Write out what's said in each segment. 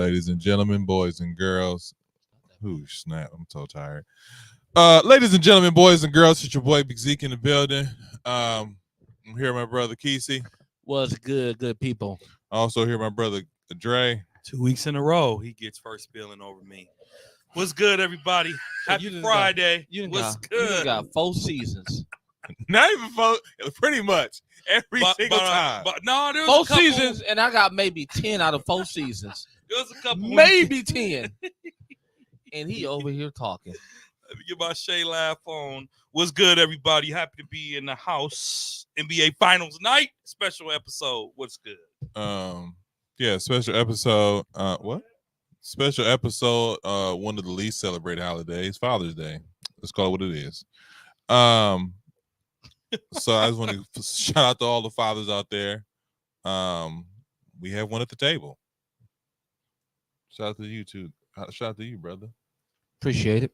ladies and gentlemen, boys and girls. Who snap? I'm so tired. Ladies and gentlemen, boys and girls, it's your boy Big Zeke in the building. I'm here with my brother Kesey. What's good people? Also here with my brother Dre. 2 weeks in a row, he gets first billing over me. What's good, everybody? Happy Friday. What's good? You got 4 seasons. Not even 4, pretty much every single time. But no, there 4 was a couple, seasons, and I got maybe 10 out of 4 seasons. There was a couple, maybe 10. And he over here talking. Let me get my Shay laugh on. What's good, everybody? Happy to be in the house. NBA Finals night, special episode. What's good? Yeah, special episode. What? Special episode. One of the least celebrated holidays, Father's Day. Let's call it what it is. So I just want to shout out to all the fathers out there. We have one at the table. Shout out to you too. Shout out to you, brother. Appreciate it.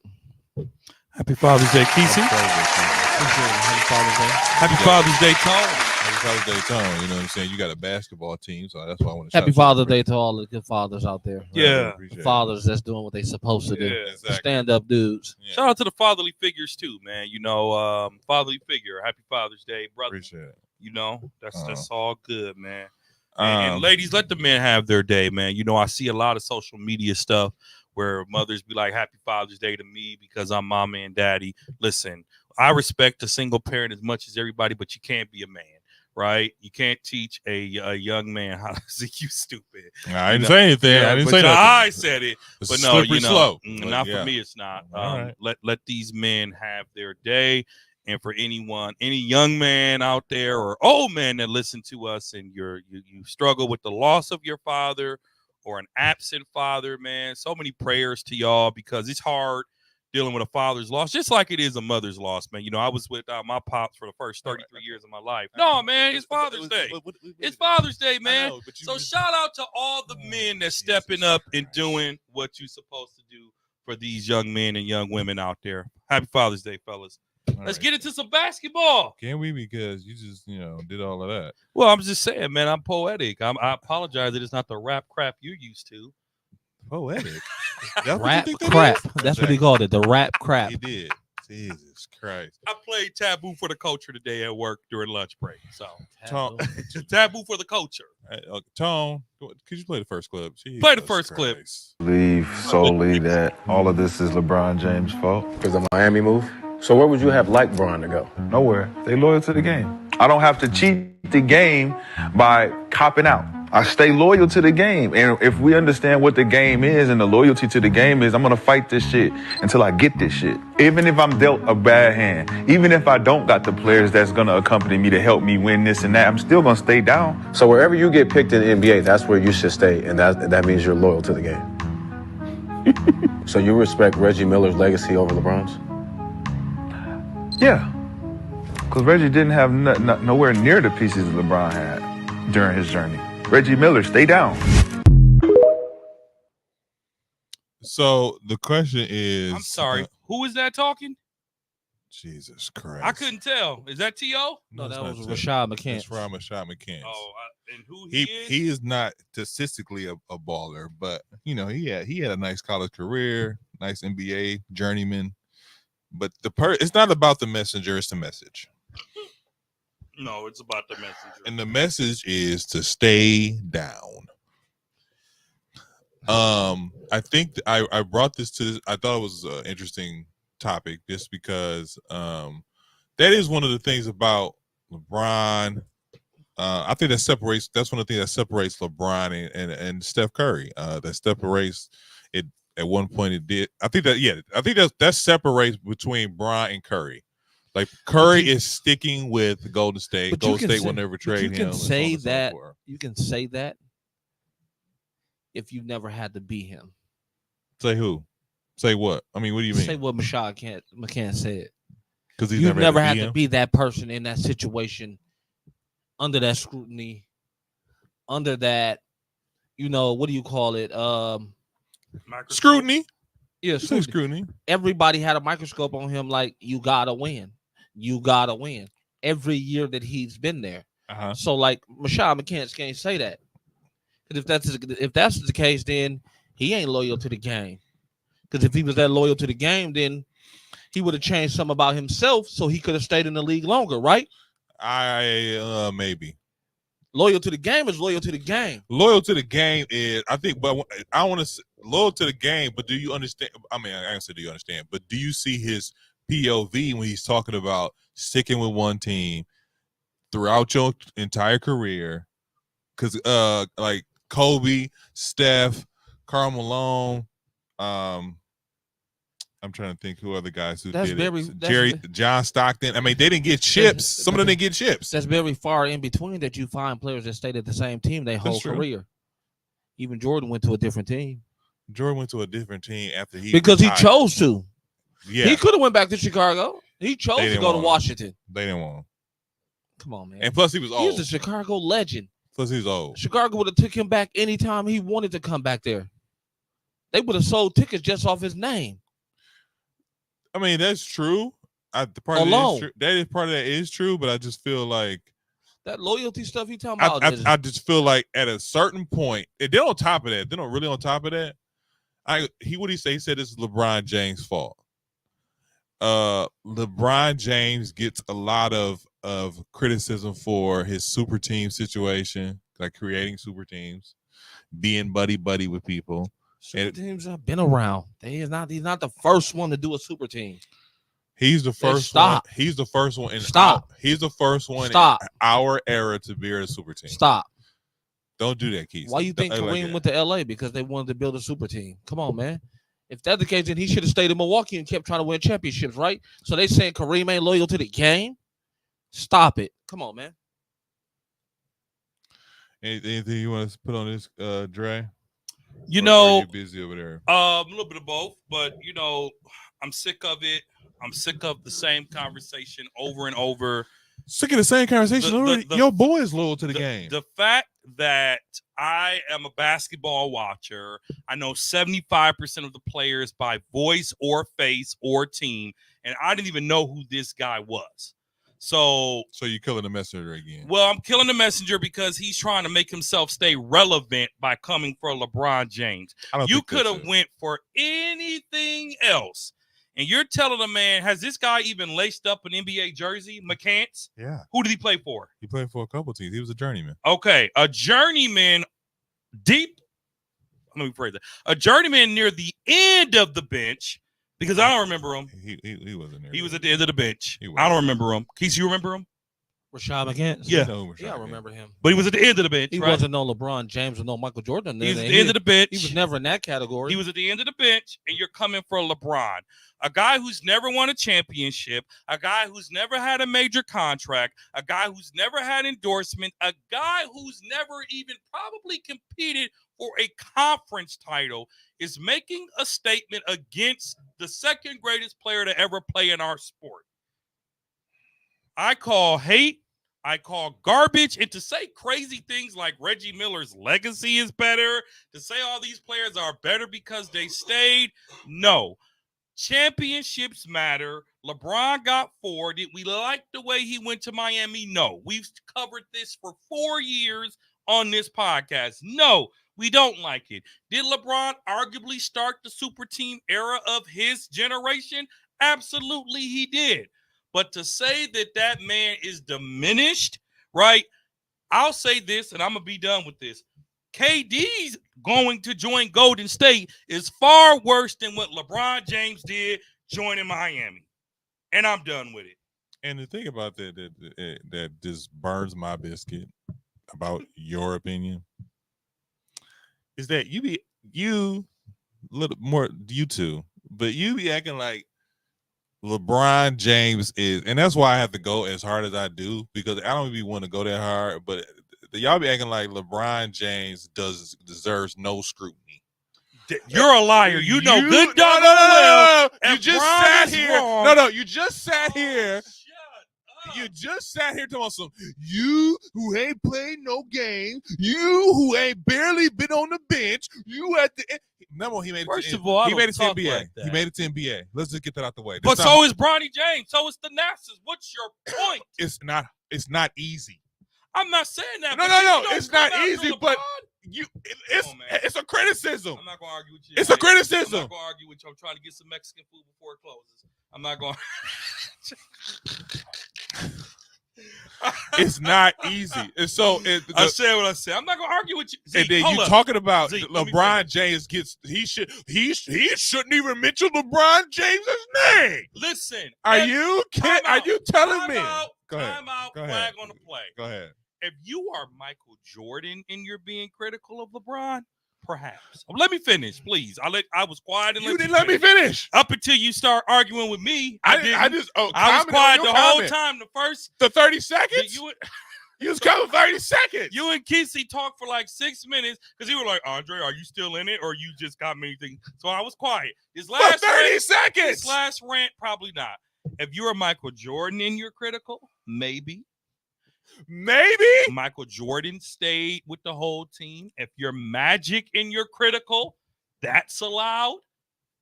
Happy Father's Day, Kesey. Happy Father's Day. Happy Father's Day, Tone. Happy Father's Day, Tone. You know what I'm saying? You got a basketball team, so that's why I want to Happy Father's Day to all the good fathers out there. Yeah. The fathers that's doing what they supposed to do. Yeah, exactly. Stand up dudes. Yeah. Shout out to the fatherly figures too, man. You know, fatherly figure. Happy Father's Day, brother. Appreciate it. You know, that's all good, man. Um, And ladies, let the men have their day, man. You know, I see a lot of social media stuff where mothers be like, Happy Father's Day to me because I'm mama and daddy. Listen, I respect a single parent as much as everybody, but you can't be a man, right? You can't teach a young man how to say you stupid. I didn't say anything. Yeah, I didn't but say nothing. I said it. It's But no, slippery you know, slope. not Yeah. for me, it's not. All right. Let these men have their day. And for anyone, any young man out there or old man that listen to us and you struggle with the loss of your father or an absent father, man, so many prayers to y'all because it's hard dealing with a father's loss, just like it is a mother's loss, man. You know, I was without my pops for the first 33 years of my life. No, man, it's Father's Day. It's Father's Day, man. So shout out to all the men that's stepping up and doing what you're supposed to do for these young men and young women out there. Happy Father's Day, fellas. Let's get into some basketball. Can we? Because you just, did all of that. Well, I'm just saying, man, I'm poetic. I apologize that it's not the rap crap you're used to. Poetic. Rap crap. That's what he called it. The rap crap. He did. Jesus Christ. I played Taboo for the Culture today at work during lunch break. So Tone, Taboo for the Culture. Tone, could you play the first clip? Play the first clip. Believe solely that all of this is LeBron James' fault. Because of Miami move? So where would you have liked Bron to go? Nowhere. They loyal to the game. I don't have to cheat the game by copping out. I stay loyal to the game. And if we understand what the game is and the loyalty to the game is, I'm going to fight this shit until I get this shit. Even if I'm dealt a bad hand, even if I don't got the players that's going to accompany me to help me win this and that, I'm still going to stay down. So wherever you get picked in the NBA, that's where you should stay. And that means you're loyal to the game. So you respect Reggie Miller's legacy over LeBron's? Yeah. Because Reggie didn't have nowhere near the pieces LeBron had during his journey. Reggie Miller, stay down. So the question is, I'm sorry. Who is that talking? Jesus Christ. I couldn't tell. Is that T.O.? No, that was Rashad Rashad McCants. That's Rashad McCants. Oh, and who he is? He is not statistically a baller, but he had a nice college career, nice NBA journeyman. But it's not about the messenger, it's the message. No, it's about the messenger. And the message is to stay down. I think I brought this to this. I thought it was an interesting topic just because that is one of the things about LeBron. I think that's one of the things that separates LeBron and Steph Curry. That separates it. At one point, it did. I think that separates between Bron and Curry. Like Curry is sticking with Golden State. Golden State will never trade him. You can say that. You can say that if you never had to be him. Say who? Say what? I mean, what do you mean? Say what McCann said. Because you never had to be that person in that situation, under that scrutiny, under that, what do you call it? Scrutiny. Yeah, scrutiny. Everybody had a microscope on him. Like, you gotta win. You gotta win every year that he's been there. So, like, Rashad McCants can't say that. Because if that's the case, then he ain't loyal to the game. Because if he was that loyal to the game, then he would have changed something about himself so he could have stayed in the league longer, right? Maybe. Loyal to the game is loyal to the game. Loyal to the game is, I think, but I want to loyal to the game. But do you understand? I mean, I say do you understand? But do you see his POV when he's talking about sticking with one team throughout your entire career? Because like Kobe, Steph, Karl Malone, I'm trying to think who other guys who did it. John Stockton. I mean, they didn't get chips. Some of them didn't get chips. That's very far in between that you find players that stayed at the same team their whole career. Even Jordan went to a different team. Jordan went to a different team after he chose to. Yeah, he could have went back to Chicago. He chose to go to Washington. They didn't want him. Come on, man. And plus, he was old. He was a Chicago legend. Plus, he was old. Chicago would have took him back anytime he wanted to come back there. They would have sold tickets just off his name. I mean, that's true. That is part of that is true, but I just feel like that loyalty stuff he talking about. I just feel like at a certain point, and they're on top of that. They're not really on top of that. What did he say? He said it's LeBron James' fault. LeBron James gets a lot of criticism for his super team situation, like creating super teams, being buddy with people. Super teams have been around. He's not the first one to do a super team. He's the first one. He's the first one in he's the first one in our era to be a super team. Stop. Don't do that, Keith. Why you think Kareem went to LA? Because they wanted to build a super team. Come on, man. If that's the case, then he should have stayed in Milwaukee and kept trying to win championships, right? So they saying Kareem ain't loyal to the game? Stop it. Come on, man. Anything you want to put on this, Dre? You know, are you busy over there? A little bit of both, but you know, I'm sick of it. I'm sick of the same conversation over and over. Sick of the same conversation. Your boy is loyal to the game. The fact that I am a basketball watcher, I know 75% of the players by voice or face or team, and I didn't even know who this guy was. So you're killing the messenger again. Well, I'm killing the messenger because he's trying to make himself stay relevant by coming for LeBron James. You could have went for anything else. And you're telling a man, has this guy even laced up an NBA jersey? McCants? Yeah. Who did he play for? He played for a couple teams. He was a journeyman. Okay. A journeyman deep. Let me rephrase that. A journeyman near the end of the bench. Because I don't remember him. He wasn't there. He was at the end of the bench. I don't remember him. Keith, you remember him? Rashad McCants? Yeah. I remember him. But he was at the end of the bench, He wasn't no LeBron James or no Michael Jordan. He was at the end of the bench. He was never in that category. He was at the end of the bench, and you're coming for LeBron. A guy who's never won a championship, a guy who's never had a major contract, a guy who's never had endorsement, a guy who's never even probably competed for a conference title is making a statement against the second greatest player to ever play in our sport. I call hate, I call garbage, and to say crazy things like Reggie Miller's legacy is better, to say all these players are better because they stayed, no. Championships matter. LeBron got 4. Did we like the way he went to Miami? No. We've covered this for 4 years on this podcast. No, we don't like it. Did LeBron arguably start the super team era of his generation? Absolutely he did. But to say that that man is diminished, right? I'll say this, and I'm going to be done with this. KD's going to join Golden State is far worse than what LeBron James did joining Miami. And I'm done with it. And the thing about that just burns my biscuit about your opinion is that you little more you two, but you be acting like LeBron James is, and that's why I have to go as hard as I do, because I don't even want to go that hard, but y'all be acting like LeBron James deserves no scrutiny. You're a liar. You know good dog. No. You just sat here. No. You just sat here. You just sat here talking about some you who ain't played no game, you who ain't barely been on the bench, you at the end. Remember, he made it. First of all, he made it to NBA. Like he made it to NBA. Let's just get that out the way. But so is Bronny James. So is the Nassers. What's your point? It's not easy. I'm not saying that. No. It's not easy, but man. it's a criticism. I'm not gonna argue with you. It's a I'm criticism. not gonna argue with you. I'm trying to get some Mexican food before it closes. I'm not going. It's not easy. And so I said what I said. I'm not gonna argue with you. and Zeke, then hold you up. talking about Zeke, let me LeBron finish. James he shouldn't even mention LeBron James's name. Listen. Are if- you time Are out, you telling time me? out, Go ahead. time out, Go ahead. flag on the play. Go ahead. If you are Michael Jordan and you're being critical of LeBron, perhaps. Let me finish, please. I was quiet and You didn't let me finish. Up until you start arguing with me, I was comment on quiet your the whole comment. time. The first The 30 seconds? You was coming 30 seconds. You and Kesey talked for like 6 minutes because you were like, Andre, are you still in it or you just got me anything? So I was quiet. This For last 30 rant, seconds. this last rant, probably not. If you're a Michael Jordan and you're critical, maybe. Maybe. Michael Jordan stayed with the whole team. If you're Magic and you're critical, that's allowed.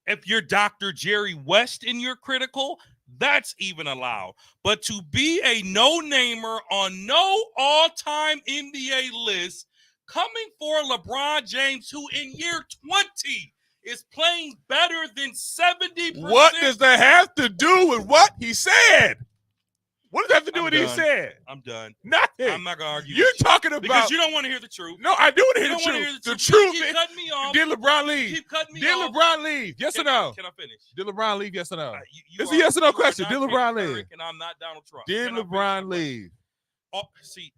If you're Dr. Jerry West and you're critical, that's even allowed. But to be a no-namer on no all-time NBA list, coming for LeBron James, who in year 20 is playing better than 70%. What does that have to do with what he said? What does that have to do I'm with what he done. said? I'm done. Nothing. I'm not going to argue You're with you. talking about Because you don't want to hear the truth. No, I do want to You hear don't the want to hear truth. the The truth. You truth. keep cutting me off. Did LeBron leave? Keep cutting me Did off. LeBron leave? Yes or no? Can I finish? Did LeBron leave? Yes or no? You It's a are- yes or no you are question. not Did Kate LeBron Couric leave? And I'm not Donald Trump. Did Can I finish my LeBron question? leave? See,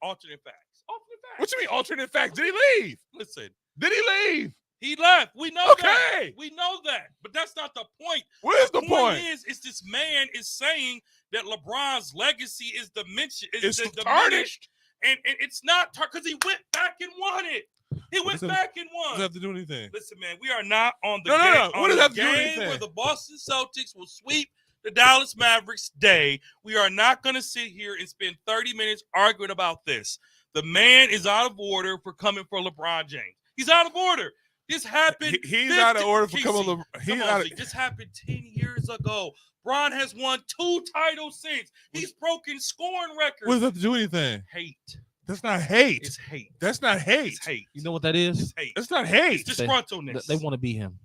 alternate facts. Alternate facts. What you mean alternate facts? Did he leave? Listen, Did he leave? he left. We know that. Okay. We know that. But that's not the point. What is the point? Is this man is saying that LeBron's legacy is diminished. It's diminished. tarnished. And it's not because he went back and won it. He went does it- back and What does won. that have to do anything? Listen, man, we are not on the No, no, game, no. on What does the that have to do with game anything? where the Boston Celtics will sweep the Dallas Mavericks day. We are not going to sit here and spend 30 minutes arguing about this. The man is out of order for coming for LeBron James. He's out of order. This happened. He's out of order for coming. Come on, Zeke, this happened 10 years ago. Bron has won 2 titles since. He's broken scoring records. What does that have to do with anything? Hate. That's not hate. It's hate. That's not hate. It's hate. You know what that is? It's hate. That's not hate. It's disgruntledness. They want to be him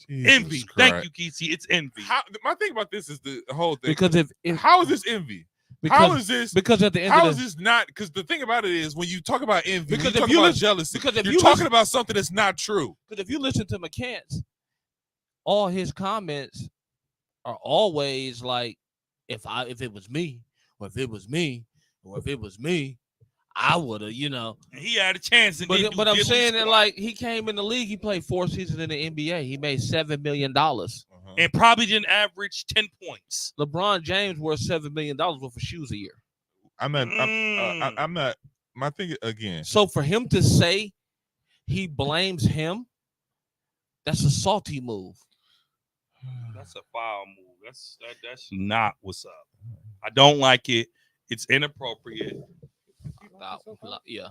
envy. Jesus Thank Christ. you, Kesey. It's envy. My thing about this is the whole thing. because if How is this envy? because, How is this? because at the end How of is the this not? Because the thing about it is, when you talk about envy, Because when you if talk you about listen- jealousy, because if you're you talking listen- about something that's not true. Because if you listen to McCants, all his comments are always like, if it was me, or if it was me, or if it was me, I would have, He had a chance. And didn't But do I'm diddly saying that squat. like he came in the league, he played 4 seasons in the NBA. He made $7 million. And probably didn't average 10 points. LeBron James worth $7 million worth of shoes a year. I'm not. My thing again. So for him to say he blames him, that's a salty move. That's a foul move. That's not what's up. I don't like it. It's inappropriate. Yeah.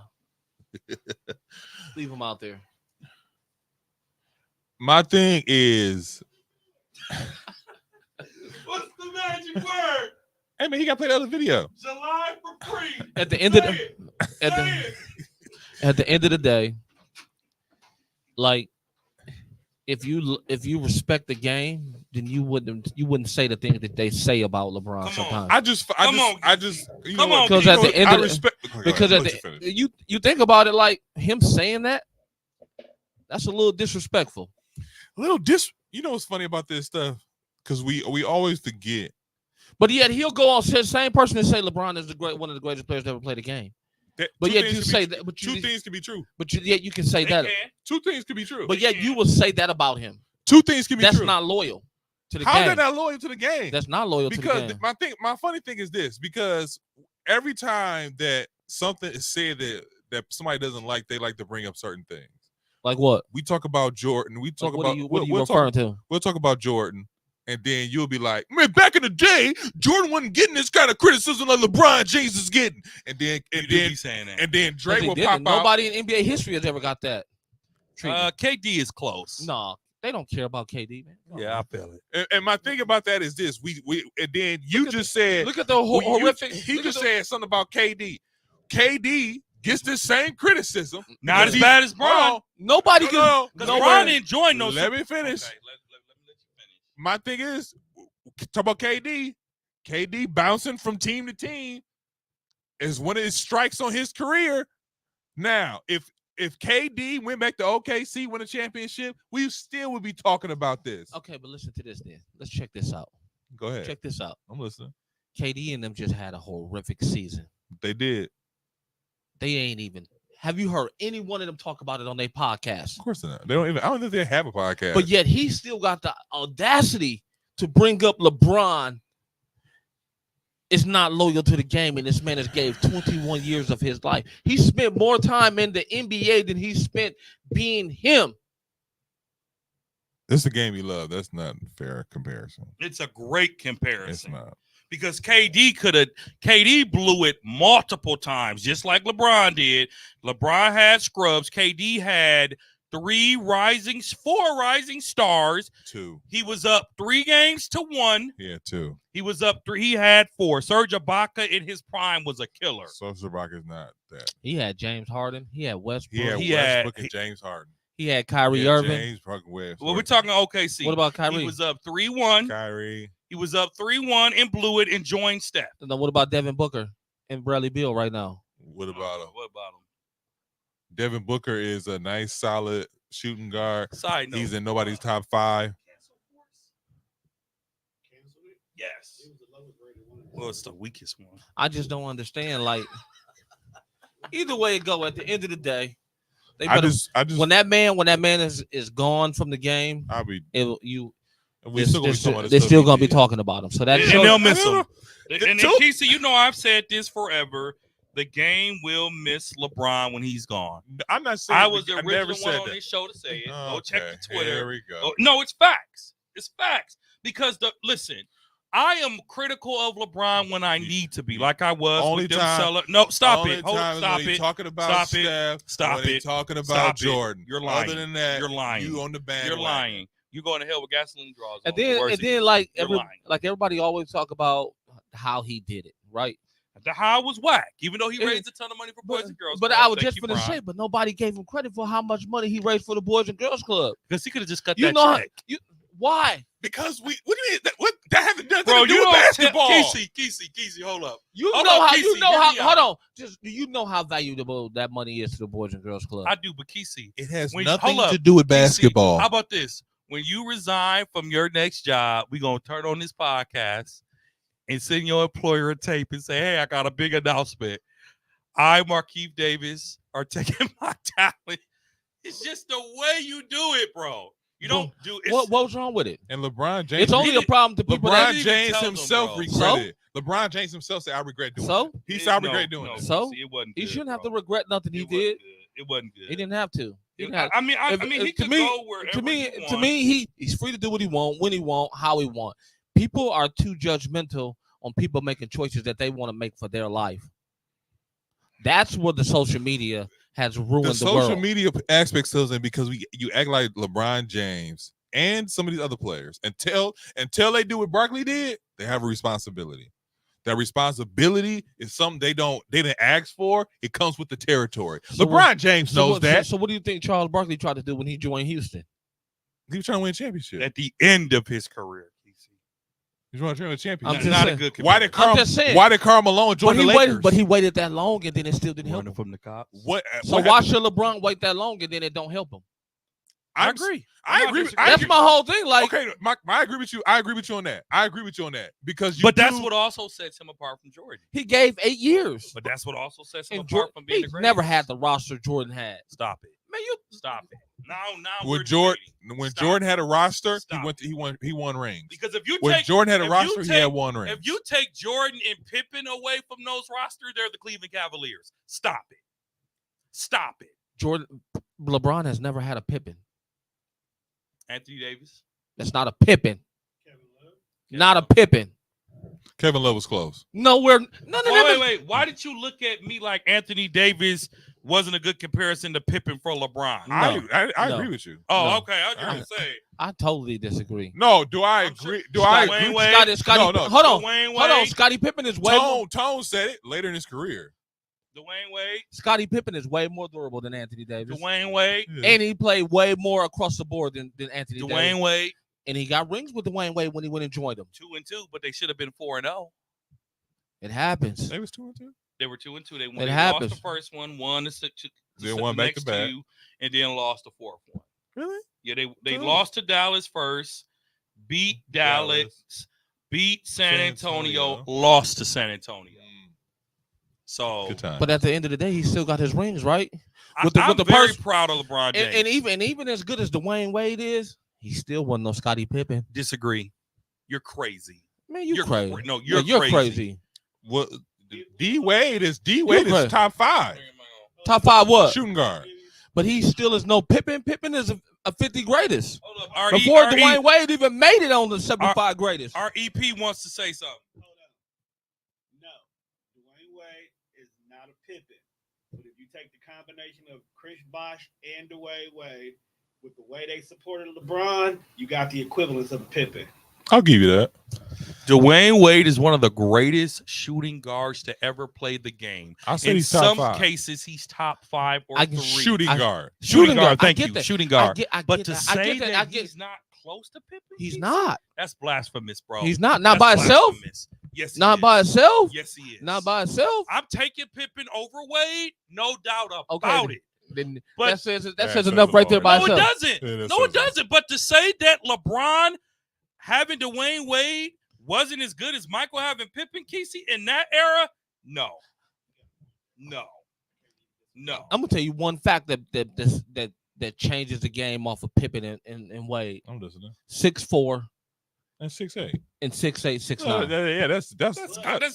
Leave him out there. My thing is, What's the magic word? hey man, he got to play the other video. July for free. At the end of Say the it. at Say the it. at the end of the day, like if you respect the game, then you wouldn't say the things that they say about LeBron Come on. sometimes. I just, you know Come what? on, Because at the end I of the, respect. because at the, you think about it, like him saying that, that's a little disrespectful. You know what's funny about this stuff? Because we always forget. But yet he'll go on the same person and say LeBron is one of the greatest players to ever play the game. That But two yet things you can say be, that. But two things can be true. yet you can say They that. can. Two things can be true. But yet you will say that about him. Two things can be That's true. not loyal to the How is game. that not loyal to the game? That's not loyal to the Because game. my funny thing is this: because every time that something is said that somebody doesn't like, they like to bring up certain things. Like what? We talk about Jordan. We talk Like, what about are you we'll referring talk, to? We'll talk about Jordan, and then you'll be like, "Man, back in the day, Jordan wasn't getting this kind of criticism like LeBron James is getting." And then saying that. and then 'Cause Drake he will didn't. pop out. Nobody in NBA history has ever got that treatment. KD is close. No, they don't care about KD, man. Yeah, I feel it. And my thing about that is this: we and then you just said Look at the well, horrific. he look just at the- said something about KD. KD gets this same criticism. Not because as he- bad as Bron. Oh, Nobody no, can. no, Because no Bron way. didn't join no. Let me finish. Okay, let me let you finish. My thing is, talk about KD. KD bouncing from team to team is one of his strikes on his career. Now, if KD went back to OKC, win a championship, we still would be talking about this. Okay, but listen to this then. Let's check this out. Go ahead. Check this out. I'm listening. KD and them just had a horrific season. They did. They ain't even. Have you heard any one of them talk about it on their podcast? Of course not. They don't even. I don't think they have a podcast. But yet he still got the audacity to bring up LeBron is not loyal to the game, and this man has gave 21 years of his life. He spent more time in the NBA than he spent being him. this is a game you love. That's not a fair comparison. It's a great It's comparison not. because KD blew it multiple times, just like LeBron did. LeBron had scrubs. KD had 4 rising stars. 2. He was up 3-1. Yeah, 2. He was up 3. He had 4. Serge Ibaka in his prime was a killer. Social Rock is not that. He had James Harden. He had Westbrook. He had He had- Westbrook and James Harden. He had Kyrie Yeah, Irving. James fucking West. Well, we're talking OKC. What about Kyrie? He was up 3-1. Kyrie. He was up 3-1 and blew it and joined Steph. Then what about Devin Booker and Bradley Beal right now? What about him? What about him? Devin Booker is a nice, solid shooting guard. Side note. He's in nobody's top 5. Yes. Well, it's the weakest one. I just don't understand. Like, either way it go, at the end of the day, they I better, just, when that man is gone from the game, I'll be. they're still gonna be talking about they're the still stuff gonna he be did. talking about him. So that And shows, they'll miss I don't him. know. And Two- Keisha, you know I've said this forever. The game will miss LeBron when he's gone. I'm not saying. I was the I original never one said on that. this show to say it. Go Okay, check the Twitter. Here we go. Oh, no, it's facts. It's facts. Because listen, I am critical of LeBron when I need to be, like I was Only with them time- seller. No, stop Only it. Hold time on, is stop when he it. talking about Stop it. Steph. Stop when he it. talking about Stop it. Jordan. You're lying. Other than that, You're lying. You on the band. You're lying. You're going to hell with gasoline draws. and on. The then worst and it then is. like You're lying. everybody always talk about how he did it, right? The how was whack, even though he It- raised a ton of money for Boys and Girls But Club. I was Thank just you, gonna Bron. say, but nobody gave him credit for how much money he raised for the Boys and Girls Club. Because he could have just cut You that know check. why? Because what do you mean? That hasn't done Bro, nothing to you do with don't basketball. Casey, hold up. You Hold know on, how Casey, you know hear how me hold out. on. Just do you know how valuable that money is to the Boys and Girls Club? I do, but Casey, It has When- nothing hold up. to do with Casey, basketball. How about this? When you resign from your next job, we're going to turn on this podcast and send your employer a tape and say, hey, I got a big announcement. I, Markeith Davis, are taking my talent. It's just the way you do it, bro. You don't do it. What's wrong with it? And LeBron James. It's only a problem to people LeBron that even James tell them, himself bro. regretted. LeBron James himself said, "I regret doing So? it." He said, "I regret doing it." So? it wasn't he good, shouldn't have to bro. regret nothing he It wasn't did. good. It wasn't good. He didn't have to. He didn't have I mean, If- he to could me- go wherever to me, he to me, he's free to do what he want, when he want, how he want. People are too judgmental on people making choices that they want to make for their life. That's where the social media has ruined The the, social world. media aspect sells in because you act like LeBron James and some of these other players until they do what Barkley did. They have a responsibility. That responsibility is something they didn't ask for. It comes with the territory. So LeBron what- James So knows what, that. So what do you think Charles Barkley tried to do when he joined Houston? He was trying to win a championship. At the end of his career, Casey. He was trying to win a I'm championship. just Not saying. a good Why did I'm just saying. Why did Karl Malone join the Lakers? But he waited that long and then it still didn't help him. from the cops. What? So what why happened? should LeBron wait that long and then it don't help him? I I'm- agree. I I'm agree. not I That's agree. my whole thing. Like, Okay, I agree with you. I agree with you on that. I agree with you on that because you. But that's do- what also sets him apart from Jordan. he gave 8 years. But that's what also sets him And apart from being he the greatest. never had the roster Jordan had. Stop it. Man, you Stop it. Now When we're Jordan debating. when Stop Jordan it. had a roster, Stop he won rings. Because if you When take Jordan had a if roster, you he take- had one ring. if you take Jordan and Pippen away from those rosters, they're the Cleveland Cavaliers. Stop it. Stop it. LeBron has never had a Pippen. Anthony Davis. That's not a Pippen. Not a Pippen. Kevin Love was close. Nowhere. None of them. Wait. Why did you look at me like Anthony Davis wasn't a good comparison to Pippen for LeBron? No. I No. agree with you. Oh, No. okay. I was going to say. I totally disagree. No, do I I'm agree? sure- Do I Scott agree? Wayne Wade. Scotty, No. hold on. Dwayne Hold on. Wade. Scottie Pippen is way more. Tone said it later in his career. Dwayne Wade. Scottie Pippen is way more durable than Anthony Davis. Dwayne Wade. Yeah. And he played way more across the board than Anthony Davis. Dwayne Wade. And he got rings with Dwayne Wade when he went and joined him. 2-2, but they should have been 4-0. It happens. They was 2-2. They were 2-2. They It lost happens. the first one, won Then won back next to back. two, and then lost the fourth one. Really? Yeah, they Good. lost to Dallas first, beat Dallas, beat San San Antonio, Antonio. lost to San Antonio. So Good time. But at the end of the day, he still got his rings, right? I'm with the very person- proud of LeBron James. And even as good as Dwayne Wade is, he still wasn't no Scottie Pippen. Disagree. You're crazy. Man, you're You're crazy. cra- no, Yeah, you're crazy. What D Wade is top 5 Top 5 what? shooting guard. But he still is no Pippen. Pippen is a 50 greatest. Hold up. Before Dwayne Wade even made it on the 75 greatest. Our EP wants to say something. Hold up. No, Dwayne Wade is not a Pippen. But if you take the combination of Chris Bosh and Dwayne Wade, with the way they supported LeBron, you got the equivalence of a Pippen. I'll give you that. Dwayne Wade is one of the greatest shooting guards to ever play the game. I'll say In he's top some 5. cases, he's top 5 or I 3. can Shooting guard. Shooting guard. I Thank get you. that. Shooting guard. I But get to that. I say get that, I get he's not close to Pippen, he's Casey, not. That's blasphemous, bro. He's not That's by himself. blasphemous. Yes, he Not is. by himself. Yes, he is. Not by himself. I'm taking Pippen over Wade, no doubt about Okay, it. Then But- that says says enough right there more. by No, it itself. doesn't. Yeah, that No, it says more. doesn't. But to say that LeBron having Dwayne Wade wasn't as good as Michael having Pippen, Kesey, in that era, no. I'm gonna tell you one fact that changes the game off of Pippen and Wade. I'm listening. 6'4" And 6'8". and 6'8", 6'9". Yeah, that's That's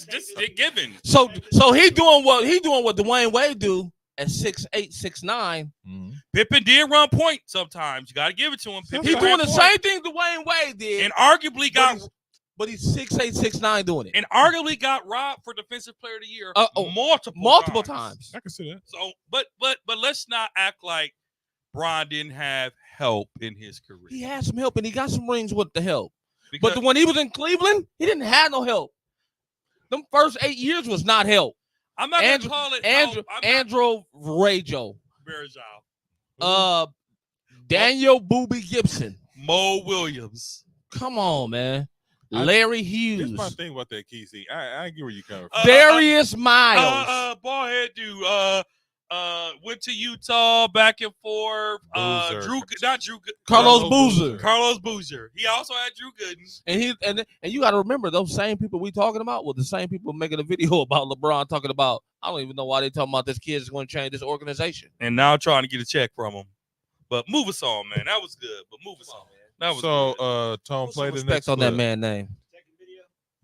just a given. So he doing what Dwayne Wade do at 6'8", 6'9". Mhm. Pippen did run point sometimes. You got to give it to him. Pippen He ran doing the point same thing Dwayne Wade did, and arguably got but he's 6'8", 6'9" doing it robbed for Defensive Player of the Year Uh-oh. multiple times. I can see that. So, but let's not act like Bron didn't have help in his career. He had some help and he got some rings with the help. Because But when he was in Cleveland, he didn't have no help. Them first 8 years was not help. I'm not Andrew- gonna call it Andrew Rajo, Bergeau. Daniel Booby Gibson. Mo Williams. Come on, man. Larry Here's my Hughes. thing about that, Kesey. I get where you coming from. Darius Miles. Ball head dude. Went to Utah back and forth. Boozer. Carlos Boozer. Carlos Boozer. He also had Drew Gooden. And you got to remember those same people we talking about were the same people making a video about LeBron talking about. I don't even know why they talking about this kid is going to change this organization. And now trying to get a check from him. But move us on, man. That was good. But move us on, man. That was good. Tom, Put play some the respect next on that clip. man name.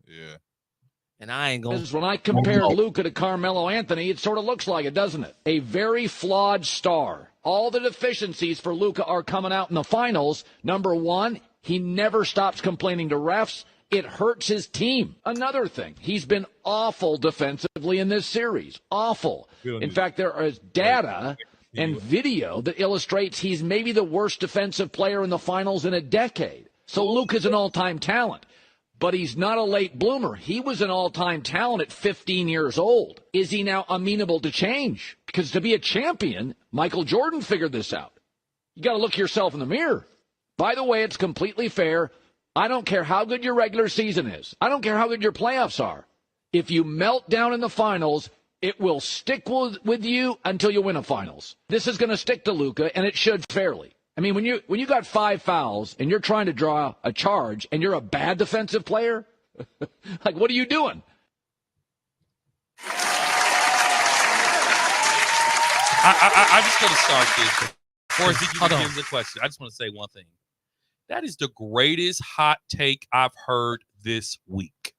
Yeah. And I ain't going When I compare Luka to Carmelo Anthony, it sort of looks like it, doesn't it? A very flawed star. All the deficiencies for Luka are coming out in the finals. Number one, he never stops complaining to refs. It hurts his team. Another thing, he's been awful defensively in this series. Awful. In fact, there is data and video that illustrates he's maybe the worst defensive player in the finals in a decade. So Luka's an all-time talent. But he's not a late bloomer. He was an all-time talent at 15 years old. Is he now amenable to change? Because to be a champion, Michael Jordan figured this out. You got to look yourself in the mirror. By the way, it's completely fair. I don't care how good your regular season is. I don't care how good your playoffs are. If you melt down in the finals, it will stick with you until you win a finals. This is going to stick to Luka, and it should fairly. I mean, when you got 5 fouls and you're trying to draw a charge and you're a bad defensive player, like, what are you doing? I just going to start this. Before Ezekiel Hold on. begins the question, I just want to say one thing. That is the greatest hot take I've heard this week.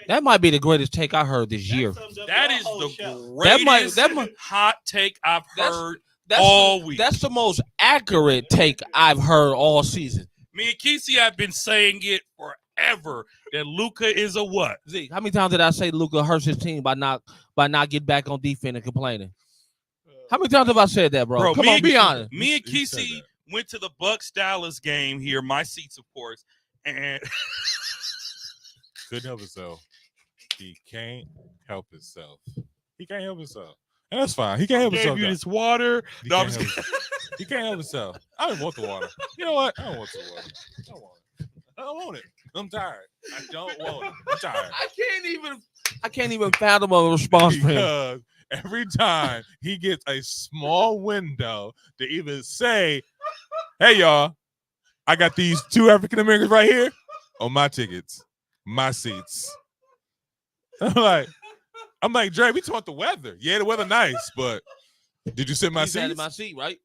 That might be the greatest take I heard this year. That is the That might- greatest that might- hot take I've That's- heard That's all week. That's the most accurate take I've heard all season. Me and Kesey have been saying it forever that Luka is a what? Zeke, how many times did I say Luka hurts his team by not getting back on defense and complaining? How many times have I said that, bro? Come me on, and- be honest. Me and He said Kesey that. went to the Bucks Dallas game here, my seats, of course, and Couldn't help himself. He can't help himself. He can't help himself. And that's fine. He can't help Gave himself. you though. this water. He No, I'm can't just help He can't help himself. I don't want the water. You know what? I don't want the water. I don't want it. I don't want it. I'm tired. I don't want it. I'm tired. I can't even fathom a response for him. Because every time he gets a small window to even say, "Hey y'all, I got these 2 African Americans right here on my tickets, my seats." I'm like, Dre, we talking the weather. Yeah, the weather nice, but did you sit my He's sat in seats? my seat, right?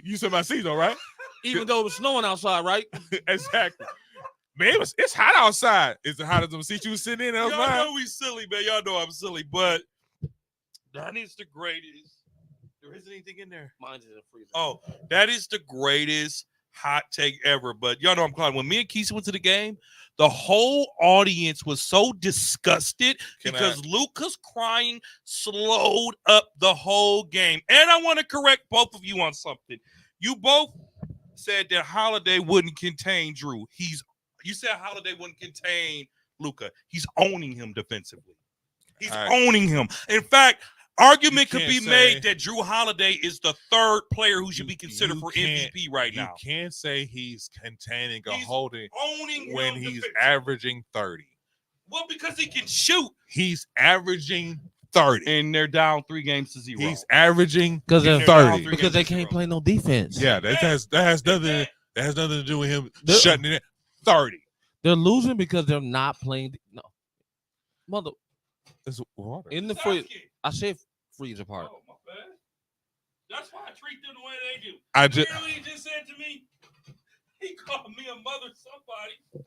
You sit my seats, all right? Even though it was snowing outside, right? Exactly. Man, it's hot outside. Is it hot as them seats you was sitting in? That was Y'all mine. know we silly, man. Y'all know I'm silly, but that is the greatest. There isn't anything in there. Mine's in the freezer. Oh, that is the greatest hot take ever. But y'all know I'm Clyde. When me and Keisha went to the game, the whole audience was so disgusted because Luka's crying slowed up the whole game. And I want to correct both of you on something. You both said that Holiday wouldn't contain Drew. You said Holiday wouldn't contain Luka. He's owning him defensively. He's owning him. In fact, argument could be made that Drew Holiday is the 3rd player who should be considered for MVP right now. You can't say he's containing or He's holding owning when him he's defensively. averaging 30. Well, because he can shoot. He's averaging 30. And they're down 3-0. He's averaging Because they're 30. because they can't play no defense. Yeah, that has nothing to do with him They're- shutting it. 30. They're losing because they're not playing. No, mother It's water. in the freezer. I said freezer part. Oh, my bad. That's why I treat them the way they do. I just You know what he just said to me? He called me a mother somebody.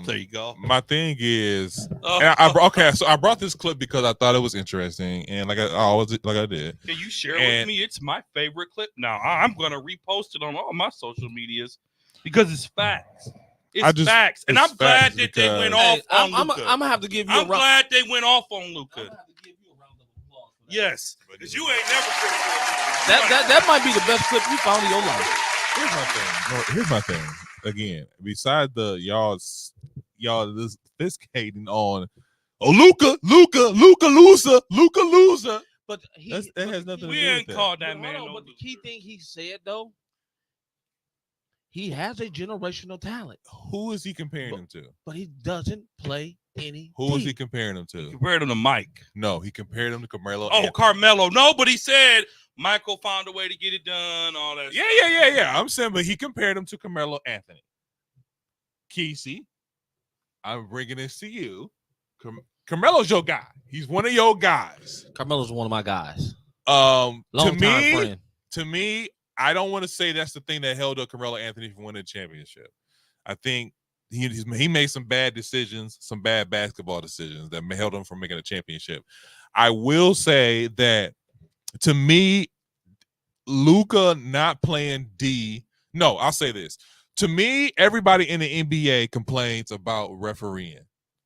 There you go. my thing is Oh. and so I brought this clip because I thought it was interesting and like I did. Can you share it And- with me? It's my favorite clip. Now I'm gonna repost it on all my social medias because it's facts. It's facts, and it's I'm glad facts that they went because- off on I'm Luka. gonna have to give you I'm a round. glad they went off on I'm Luka. gonna have to give you a round of applause for that. Yes, because you ain't never critical. That might be the best clip you found in your life. Here's my thing. No, here's my thing. Again, besides the y'all this hating on Luka loser. But That has nothing to We do ain't with that. called that Hold man. on, no but the loser. key thing he said though, he has a generational talent, Who is he comparing him to? but he doesn't play any. Who is he D. comparing him to? Compared him to Mike. No, he compared him to Carmelo. Oh, Anthony. Carmelo. No, but he said Michael found a way to get it done. All that. Yeah. I'm saying, but he compared him to Carmelo Anthony. Kesey, I'm bringing this to you. Carmelo's your guy. He's one of your guys. Carmelo's one of my guys. To Long time friend. me, I don't want to say that's the thing that held up Carmelo Anthony from winning a championship. I think he made some bad decisions, some bad basketball decisions that held him from making a championship. I will say that to me, Luka not playing D. No, I'll say this. To me, everybody in the NBA complains about refereeing.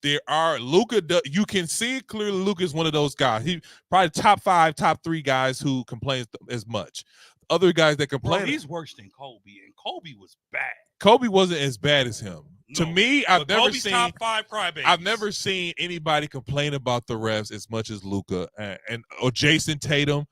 There are you can see clearly Luka is one of those guys. He probably top 5, top 3 guys who complains as much. Other guys that complain. Bro, he's worse than Kobe, and Kobe was bad. Kobe wasn't as bad as him. To No, me, I've but never Kobe's seen top 5 crybabies. I've never seen anybody complain about the refs as much as Luka or Jason Tatum,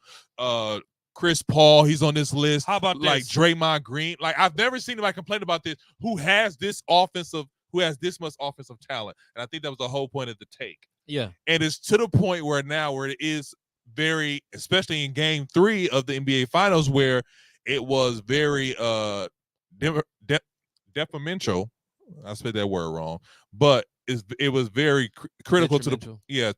Chris Paul. He's on this list. How about like this? Draymond Green? Like I've never seen anybody complain about this. Who has this much offensive talent? And I think that was the whole point of the take. Yeah. And it's to the point where it is very, especially in Game 3 of the NBA Finals, where it was very detrimental. I said that word wrong, but it was very critical to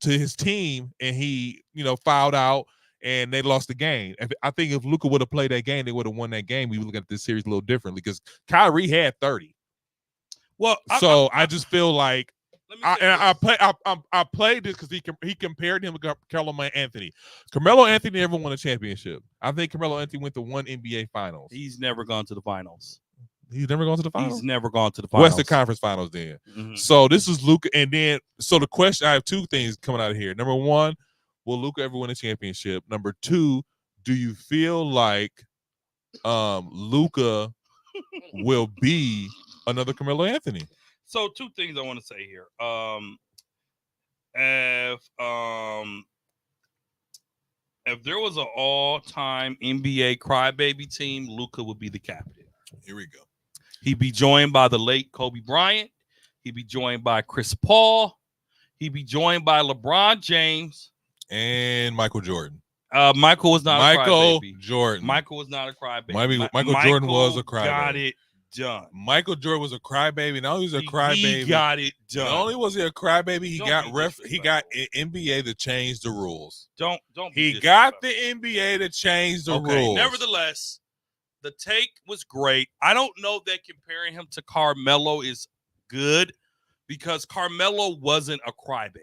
his team, and he fouled out, and they lost the game. I think if Luka would have played that game, they would have won that game. We would look at this series a little differently because Kyrie had 30. Well, I just feel like let me say I played this because he compared him to Carmelo Anthony. Carmelo Anthony never won a championship. I think Carmelo Anthony went to one NBA Finals. he's never gone to the finals. He's never gone to the finals. He's never gone to the finals. Western Conference Finals. Then, Mhm. so this is Luka, and then the question. I have 2 things coming out of here. Number 1, will Luka ever win a championship? Number 2, do you feel like Luka will be another Carmelo Anthony? So 2 things I want to say here. If If there was an all-time NBA crybaby team, Luka would be the captain. Here we go. He'd be joined by the late Kobe Bryant. He'd be joined by Chris Paul. He'd be joined by LeBron James. And Michael Jordan. Michael was not a crybaby. Jordan. Michael was not a crybaby. Michael Jordan was a crybaby. Got it done. Michael Jordan was a crybaby. Now he's a He crybaby. got it done. Not only was he a crybaby, he Don't got be he got NBA to change the rules. Don't. Be He got the disrespectful. NBA to change the Okay. rules. Nevertheless, the take was great. I don't know that comparing him to Carmelo is good because Carmelo wasn't a crybaby.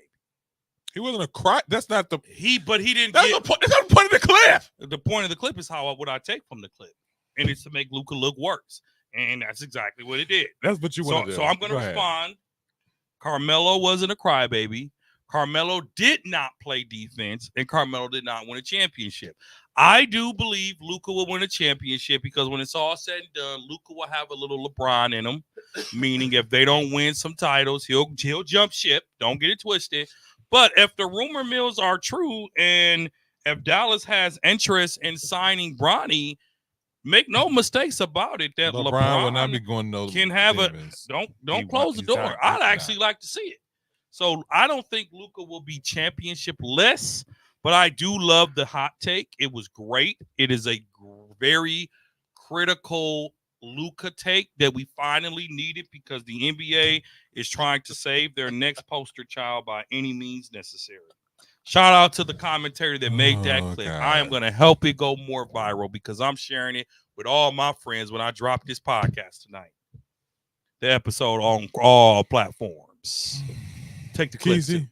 He wasn't a cry. That's not the. But he didn't That's get the point. That's not the point of the clip. the point of the clip is what I take from the clip, and it's to make Luka look worse, and that's exactly what it did. That's what you want to do. So I'm going to respond. Carmelo wasn't a crybaby. Carmelo did not play defense, and Carmelo did not win a championship. I do believe Luka will win a championship because when it's all said and done, Luka will have a little LeBron in him, meaning if they don't win some titles, he'll jump ship. Don't get it twisted. But if the rumor mills are true, and if Dallas has interest in signing Bronny, make no mistakes about it that LeBron will not be going no. can have Demons. don't close the door. I'd actually like to see it. So I don't think Luka will be championship-less, but I do love the hot take. It was great. It is a very critical Luka take that we finally needed because the NBA is trying to save their next poster child by any means necessary. Shout out to the commentator that made that clip. God. I am going to help it go more viral because I'm sharing it with all my friends when I drop this podcast tonight. The episode on all platforms. Take the clip. Keezy.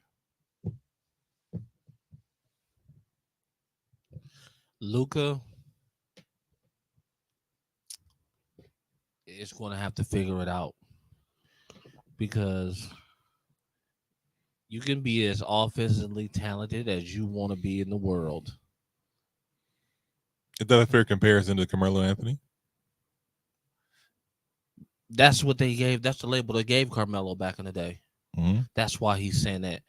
Luka is going to have to figure it out because you can be as offensively talented as you want to be in the world. Is that a fair comparison to Carmelo Anthony? That's what they gave. That's the label they gave Carmelo back in the day. Mm-hmm. That's why he's saying that.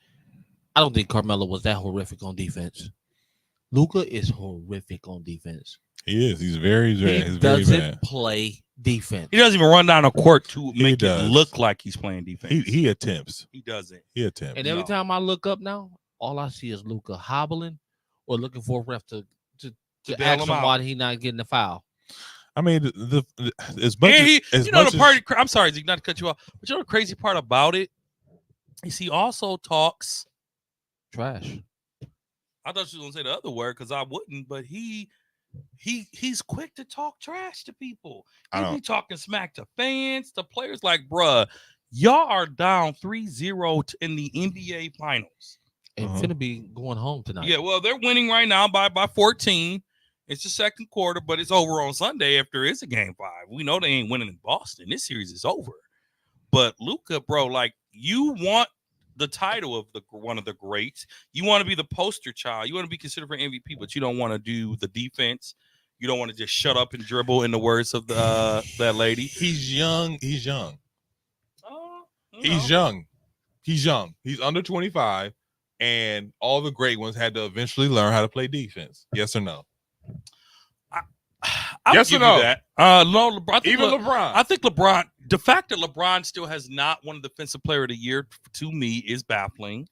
I don't think Carmelo was that horrific on defense. Luka is horrific on defense. He is. He's very, He he's very doesn't bad. play defense. He doesn't even run down a court to He make does. it look like he's playing defense. He attempts. He doesn't. He attempts. And every No. time I look up now, all I see is Luka hobbling or looking for a ref to bail ask him him out. why he not getting the foul. I mean, the as much And as you know much the party. I'm sorry, Zeke, not to cut you off, but you know the crazy part about it is he also talks. Trash. I thought you was gonna say the other word because I wouldn't, but he's quick to talk trash to people. I He don't- be talking smack to fans, to players. Like, bruh, y'all are down 3-0 in the NBA Finals. And finna be going home tonight. Yeah, well, they're winning right now by 14. It's the second quarter, but it's over on Sunday after it's a game 5. We know they ain't winning in Boston. This series is over. But Luka, bro, like you want the title of one of the greats. You want to be the poster child. You want to be considered for MVP, but you don't want to do the defense. You don't want to just shut up and dribble, in the words of the that lady. He's young. He's young. You He's know. young. He's young. He's under 25, and all the great ones had to eventually learn how to play defense. Yes or no? I'll Yes or give no? you that. No, LeBron. I think Even LeBron. I think LeBron. The fact that LeBron still has not won the Defensive Player of the Year to me is baffling.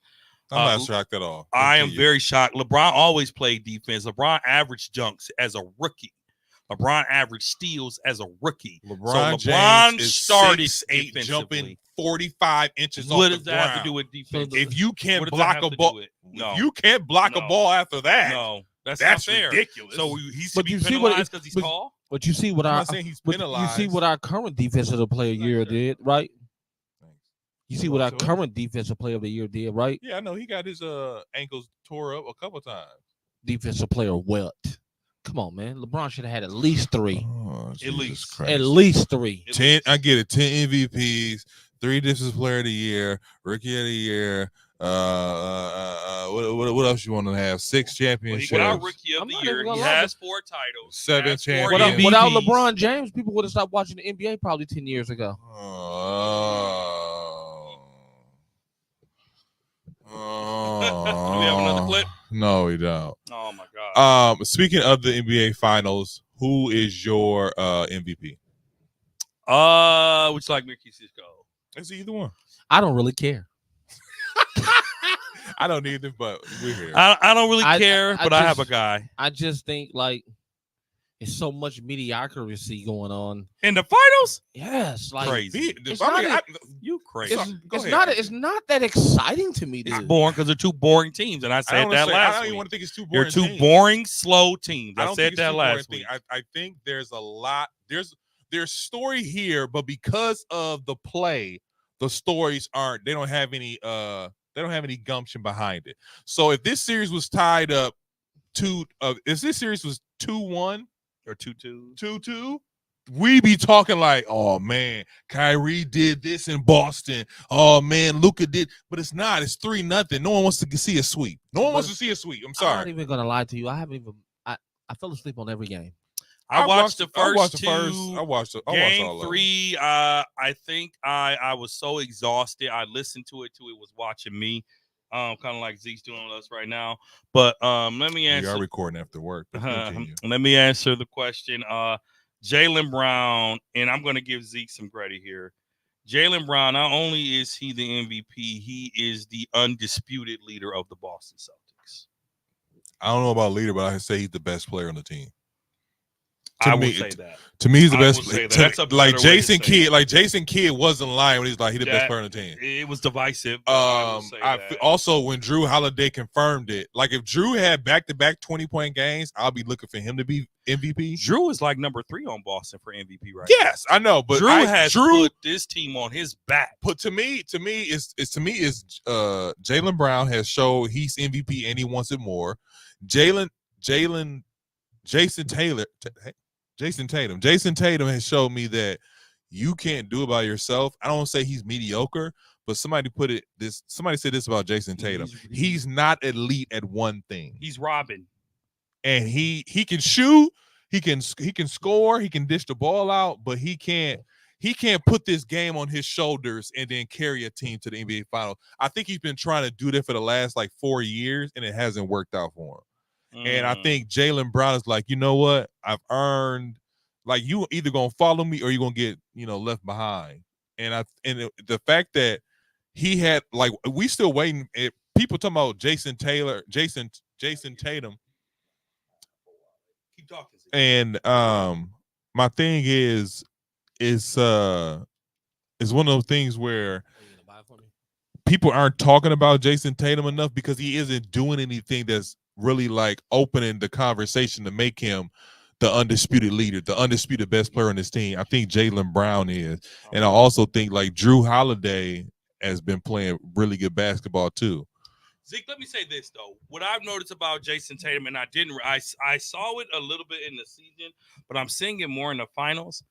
I'm not shocked at all. I am Continue. very shocked. LeBron always played defense. LeBron averaged dunks as a rookie. LeBron averaged steals as a rookie. LeBron so James LeBron is started 6'8", defensively. jumping 45 inches What off does the that have ground. to do with defense? If you can't What does that block have a to do ball, with- No. if you can't block a No. ball after that. No, that's That's not fair. ridiculous. So he's to But be you see what- penalized because he's but- tall. But you see what I'm our not saying he's but you penalized. see what our current defensive player of the year did, right? You see what our So- current defensive player of the year did, right? Yeah, I know he got his ankles tore up a couple times. Defensive player what? Come on, man. LeBron should have had at least 3. Oh, Jesus least. Christ. At least 3. 10. I get it. 10 MVPs, 3 Defensive Player of the Year, Rookie of the Year. What else you want to have? 6 Well, championships. he got Rookie of I'm the not Year. even He gonna lie. has 4 titles. 7 He has 4 champions. Without MVPs. LeBron James, people would have stopped watching the NBA probably 10 years ago. Oh. Do we have another clip? No, we don't. Oh my God. Speaking of the NBA Finals, who is your MVP? Would you like me to keep this go? It's either one. I don't really care. I don't need them, but we're here. I don't really care, I but I have a just- guy I just think like it's so much mediocrity going on. in the finals. Yes, like Crazy. It's I mean, not You crazy. it's, Go it's ahead. not it's not that exciting to me, It's dude. boring because they're two boring teams, and I I said don't that say- I last don't even week. want to think it's too They're boring. two teams. boring, slow teams. I I don't said think it's that too boring last week. thing. I think there's a lot. There's story here, but because of the play, the stories aren't. They don't have any. They don't have any gumption behind it. So if this series was tied up if this series was 2-1 Or 2-2. 2-2, we be talking like, oh man, Kyrie did this in Boston. Oh man, Luka did, but it's not. It's 3-0. No one wants to see a sweep. No one wants to see a sweep. I'm I'm not sorry. even gonna lie to you. I fell asleep on every game. I watched the I watched first the first. two. I watched all Game of them. 3, I think I was so exhausted. I listened to it till it was watching me, kind of like Zeke's doing with us right now. But let me We answer. are recording after work. But continue. Let me answer the question. Jaylen Brown, and I'm going to give Zeke some credit here. Jaylen Brown, not only is he the MVP, he is the undisputed leader of the Boston Celtics. I don't know about leader, but I say he's the best player on the team. I me, would say that. To me, he's the I best. will say that. to- That's a like better way to Jason say Kidd. it. Like Jason Kidd wasn't lying when he's like, he's the best That- player on the team. It was divisive. But I will say that. Also, when Drew Holiday confirmed it, like if Drew had back-to-back 20-point games, I'll be looking for him to be MVP. Drew is like number 3 on Boston for MVP right Yes, I know, but now. Drew has Drew put this team on his back. put to me is Jaylen Brown has showed he's MVP and he wants it more. Jason Tatum has showed me that you can't do it by yourself. I don't say he's mediocre, but somebody said this about Jason Tatum. He's not elite at one thing. He's Robin. And he can shoot, he can score, he can dish the ball out, but he can't put this game on his shoulders and then carry a team to the NBA Finals. I think he's been trying to do that for the last like 4 years, and it hasn't worked out for him. And I think Jaylen Brown is like, you know what? I've earned, like, you either gonna follow me or you're gonna get, left behind. And the fact that he had, like, we still waiting. People talking about Jason Tatum. Keep talking. And my thing is one of those things where Are you gonna buy it for me? people aren't talking about Jason Tatum enough because he isn't doing anything that's really like opening the conversation to make him the undisputed leader, the undisputed best player on this team. I think Jaylen Brown is. And I also think like Drew Holiday has been playing really good basketball too. Zeke, let me say this though. What I've noticed about Jason Tatum, and I saw it a little bit in the season, but I'm seeing it more in the finals.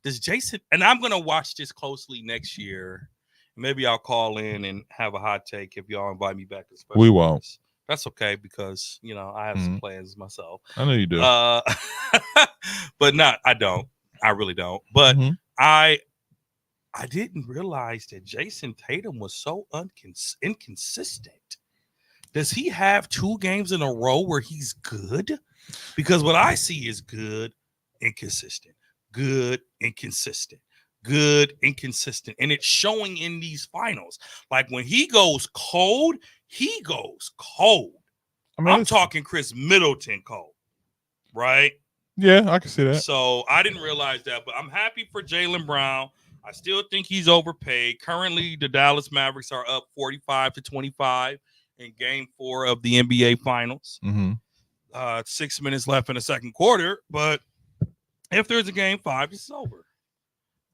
Does Jason, and I'm gonna watch this closely next year. Maybe I'll call in and have a hot take if y'all invite me back. We won't. That's okay because I have some plans myself. I know you do. But I don't. I really don't. But I didn't realize that Jason Tatum was so inconsistent. Does he have 2 games in a row where he's good? Because what I see is good, inconsistent, good, inconsistent, good, inconsistent. And it's showing in these finals. Like when he goes cold, he goes cold. I'm talking Chris Middleton cold, right? Yeah, I can see that. So I didn't realize that, but I'm happy for Jaylen Brown. I still think he's overpaid. Currently, the Dallas Mavericks are up 45-25 in Game 4 of the NBA Finals. 6 minutes left in the second quarter, but if there's a Game 5, it's over.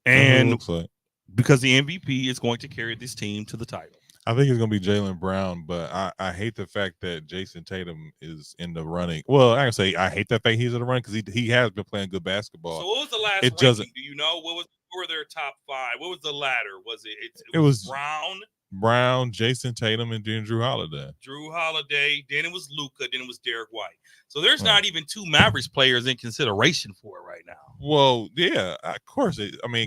And looks like. Because the MVP is going to carry this team to the title. I think it's gonna be Jaylen Brown, but I hate the fact that Jason Tatum is in the running. Well, I can say I hate that fact he's in the running because he has been playing good basketball. So what was the last It ranking? doesn't- Do you know what were their top 5? What was the ladder? Was it was Brown, Jason Tatum, and then Drew Holiday. Drew Holiday, then it was Luka, then it was Derek White. So there's not even 2 Mavericks players in consideration for it right now. Well, yeah, of course.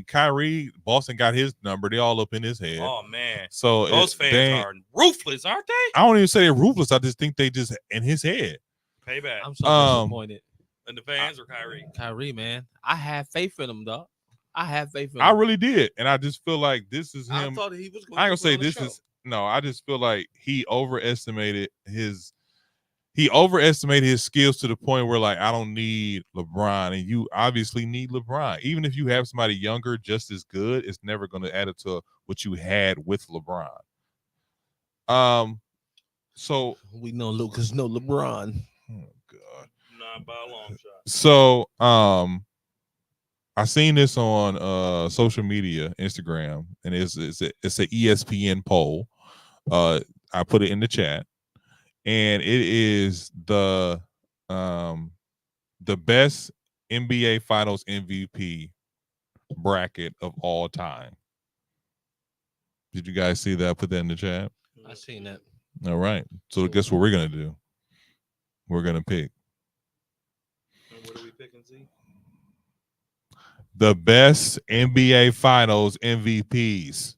Kyrie, Boston got his number. They all up in his head. Oh man, So those fans are ruthless, aren't they? I don't even say they're ruthless. I just think they just in his head. Payback. I'm so disappointed. And the fans or Kyrie? Kyrie, man. I have faith in him, dog. I have faith in him. I really did, and I just feel like this is I him. thought he was going I ain't gonna to say this is no. I just feel like he overestimated his skills to the point where like I don't need LeBron, and you obviously need LeBron. Even if you have somebody younger just as good, it's never going to add it to what you had with LeBron. So we know Lucas, no LeBron. Oh God. Not by a long shot. So I seen this on social media, Instagram, and it's a ESPN poll. I put it in the chat, and it is the best NBA Finals MVP bracket of all time. Did you guys see that? I put that in the chat. I seen that. All right. So guess what we're gonna do? We're gonna pick And what are we picking, Z? the best NBA Finals MVPs.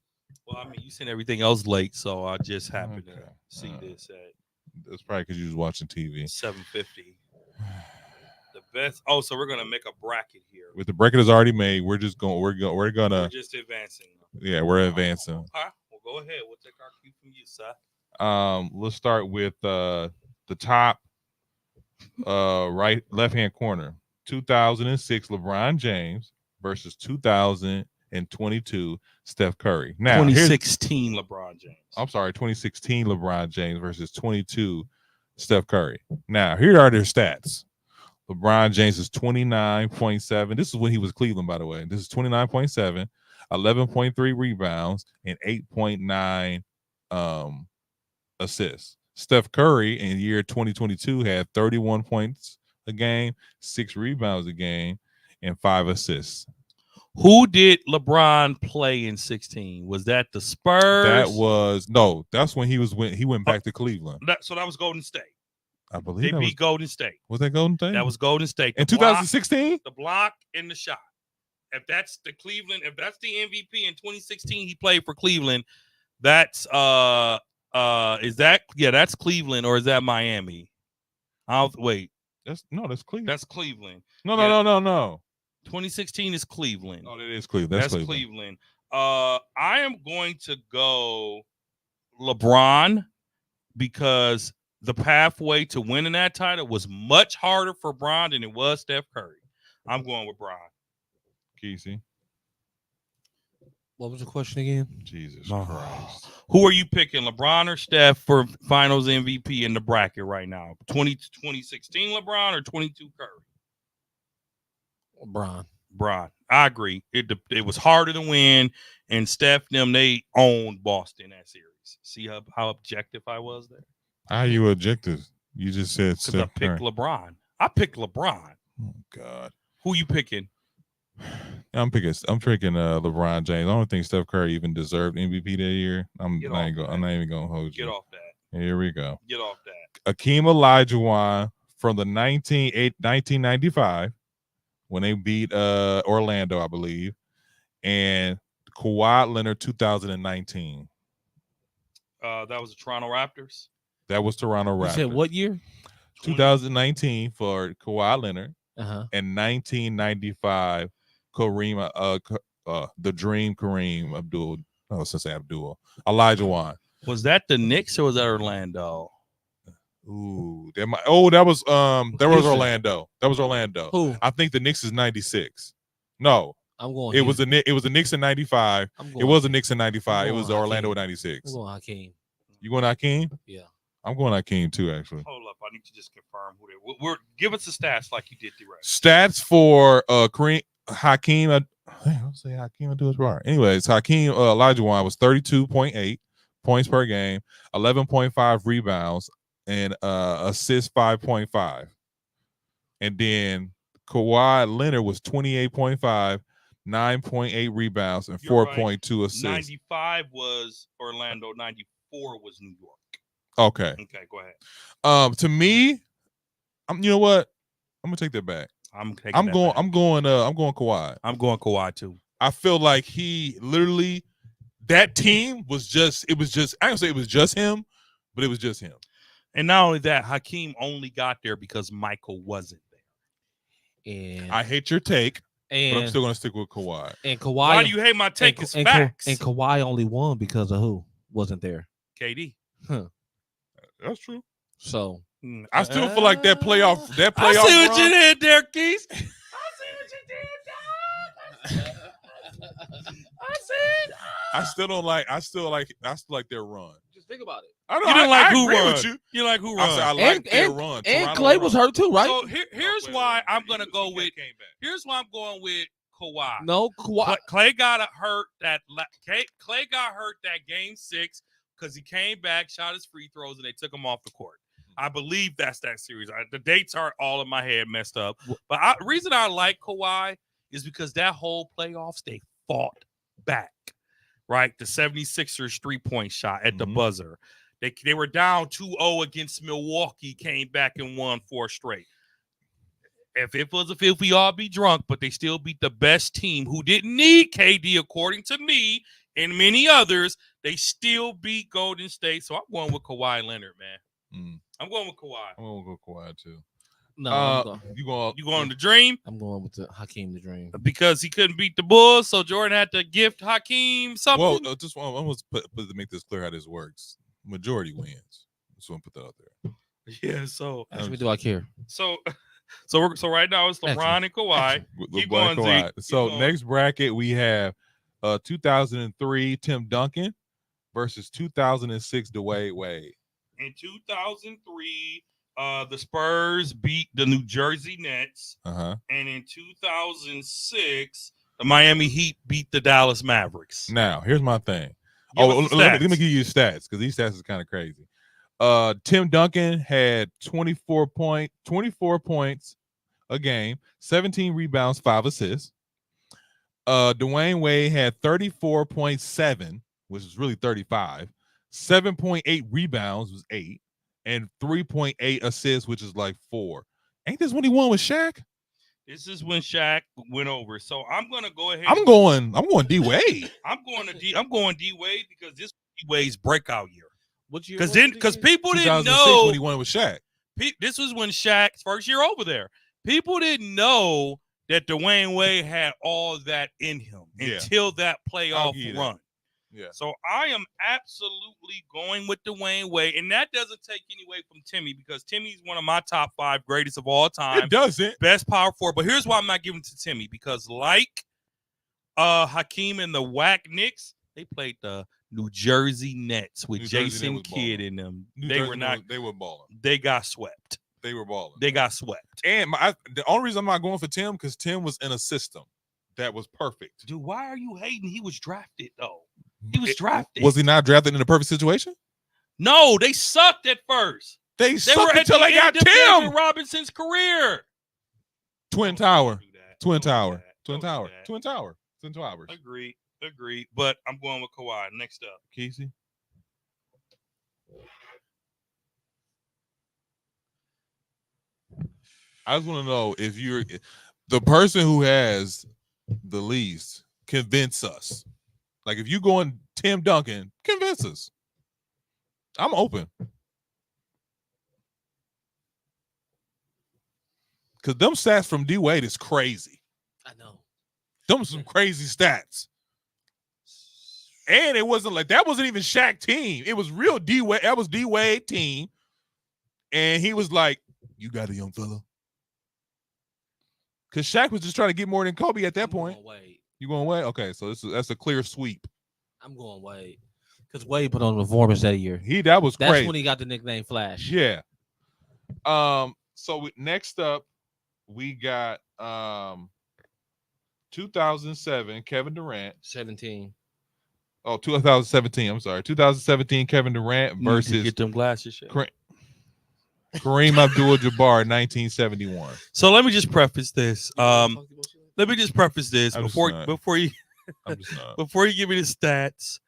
Well, I mean, you seen everything else late, so I just happened Okay. to see this at That's probably because you was watching TV. 7:50. The best. Oh, so we're gonna make a bracket here. With the bracket is already made, we're just going. We're We're gonna. just advancing. Yeah, we're advancing. Okay. Well, go ahead. We'll take our cue from you, sir. Let's start with the top left hand corner. 2006 LeBron James versus 2022 Steph Curry. Now, 2016 LeBron James. I'm sorry, 2016 LeBron James versus 22 Steph Curry. Now, here are their stats. LeBron James is 29.7. This is when he was Cleveland, by the way. This is 29.7, 11.3 rebounds, and 8.9 assists. Steph Curry in year 2022 had 31 points a game, 6 rebounds a game, and 5 assists. Who did LeBron play in 16? Was that the Spurs? That's when he went back to Cleveland. So that was Golden State. I They believe beat Golden State. was that Golden State? That was Golden State. in 2016. The block and the shot. If that's the Cleveland, if that's the MVP in 2016, he played for Cleveland. That's that's Cleveland, or is that Miami? Wait. That's Cleveland. That's Cleveland. No. 2016 is Cleveland. Oh, that is Cleveland. That's Cleveland. I am going to go LeBron because the pathway to winning that title was much harder for Bron than it was Steph Curry. I'm going with Bron. Kesey. What was the question again? Jesus Oh. Christ. Who are you picking, LeBron or Steph, for Finals MVP in the bracket right now? 2016 LeBron or 22 Curry? LeBron. Bron. I agree. It was harder to win, and Steph they owned Boston that series. See how objective I was there? How you objective? You just said Because I Steph picked Curry. LeBron. I picked LeBron. Oh God. Who you picking? I'm picking LeBron James. I don't think Steph Curry even deserved MVP that year. I'm not even gonna hold you. Get off that. Here we go. Get off that. Akeem Olajuwon from the 1995 when they beat Orlando, I believe, and Kawhi Leonard 2019. That was the Toronto Raptors. That was Toronto You Raptors. said what year? 2019 for Kawhi Leonard Uh-huh. and 1995 Kareem, the Dream Kareem Abdul. Oh, since Abdul Olajuwon. Was that the Knicks or was that Orlando? Ooh, that was Houston. Orlando. That was Orlando. Who? I think the Knicks is 96. No, I'm going. it was the Knicks in 95. I'm It was the Knicks in 95. It I'm was going Orlando in Hakeem. 96. I'm going Hakeem. You going Hakeem? Yeah. I'm going Hakeem too, actually. Hold up, I need to just confirm who they were. Give us the stats like you did the rest. Stats for Hakeem. I'll say Hakeem Abdul-Jabbar. Anyways, Hakeem Olajuwon was 32.8 points per game, 11.5 rebounds, and assists 5.5. And then Kawhi Leonard was 28.5, 9.8 rebounds, and You're right. 4.2 assists. 95 was Orlando. 94 was New York. Okay. Okay, go ahead. To me, you know what? I'm gonna take that back. I'm going Kawhi. I'm going Kawhi too. I feel like he literally, that team was just, I don't say it was just him, but it was just him. And not only that, Hakeem only got there because Michael wasn't there. And I hate your take, but I'm and still going to stick with Kawhi. and Kawhi. Why do you hate my take? and, It's and, facts. and Kawhi only won because of who wasn't there. KD. That's true. So I still feel like that playoff I see what run, you did there, Keith. I see what you did, dog. I see. I still like their run. just think about it. I know, You didn't like I who agree run. with you. You like who I said I run? like their run. And Toronto Clay run. was hurt too, right? So here's why I'm gonna go He with. came back. Here's why I'm going with Kawhi. No, Kawhi. Clay got hurt Clay got hurt that game 6 because he came back, shot his free throws, and they took him off the court. I believe that's that series. The dates are all in my head messed up. But the reason I like Kawhi is because that whole playoffs, they fought back, right? The 76ers 3-point shot at the buzzer. They were down 2-0 against Milwaukee, came back and won 4 straight. If it was a fifth, we all be drunk, but they still beat the best team who didn't need KD, according to me and many others. They still beat Golden State. So I'm going with Kawhi Leonard, man. I'm going with Kawhi. I'm going to go Kawhi too. No, You going? You going to Dream? I'm going with the Hakeem the Dream. Because he couldn't beat the Bulls, so Jordan had to gift Hakeem something. Well, just I want to make this clear how this works. Majority wins. Just want to put that out there. Yeah, so Actually, do I care? so right now it's LeBron and Kawhi. With Keep LeBron, going, Kawhi. Zeke. Keep So going. next bracket we have 2003 Tim Duncan versus 2006 Dwayne Wade. In 2003, the Spurs beat the New Jersey Nets, Uh-huh. and in 2006, the Miami Heat beat the Dallas Mavericks. Now, here's my thing. Give Oh, us the let me stats. give you stats because these stats is kind of crazy. Tim Duncan had 24 points a game, 17 rebounds, 5 assists. Dwayne Wade had 34.7, which is really 35. 7.8 rebounds was 8, and 3.8 assists, which is like 4. Ain't this when he won with Shaq? This is when Shaq went over. So I'm gonna go ahead. I'm going D Wade. I'm going D Wade because this is D Wade's breakout year. What year? Because people didn't 2006 know when he won with Shaq. This was when Shaq's first year over there. People didn't know that Dwayne Wade had all that in him until that playoff give you that. run. Yeah. So I am absolutely going with Dwayne Wade, and that doesn't take any away from Timmy because Timmy's one of my top 5 greatest of all time. It doesn't. Best power forward. But here's why I'm not giving it to Timmy because like Hakeem and the Whack Knicks, they played the New Jersey Nets with New Jersey, they Jason was Kidd balling. in them. New They Jersey were not. They were balling. They got swept. They were balling. They got swept. And the only reason I'm not going for Tim because Tim was in a system that was perfect. Dude, why are you hating? He was drafted though. He was drafted. Was he not drafted in a perfect situation? No, they sucked at first. They They sucked were at until the they got end of David Tim. Robinson's career. Twin Don't Tower. do that. Twin Don't do Tower. that. Twin Don't do Tower. that. Twin Tower. Twin Towers. Agreed. But I'm going with Kawhi. Next up. Kesey. I just want to know if you're the person who has the least, convince us. Like if you going Tim Duncan, convince us. I'm open. Because them stats from D Wade is crazy. I know. Them some crazy stats. And it wasn't like that wasn't even Shaq team. It was real D Wade. That was D Wade team. And he was like, "You got a young fella." Because Shaq was just trying to get more than Kobe at that point. I'm going Wade. You going Wade? Okay, so that's a clear sweep. I'm going Wade. Because Wade put on the performance that year. That was That's crazy. when he got the nickname Flash. Yeah. So next up, we got 2007 Kevin Durant. 17. Oh, 2017. I'm sorry. 2017 Kevin Durant You need to versus get them glasses. Shit. Kareem Abdul-Jabbar, 1971. So let me just preface this. I'm just before not. before you I'm just not. before you give me the stats.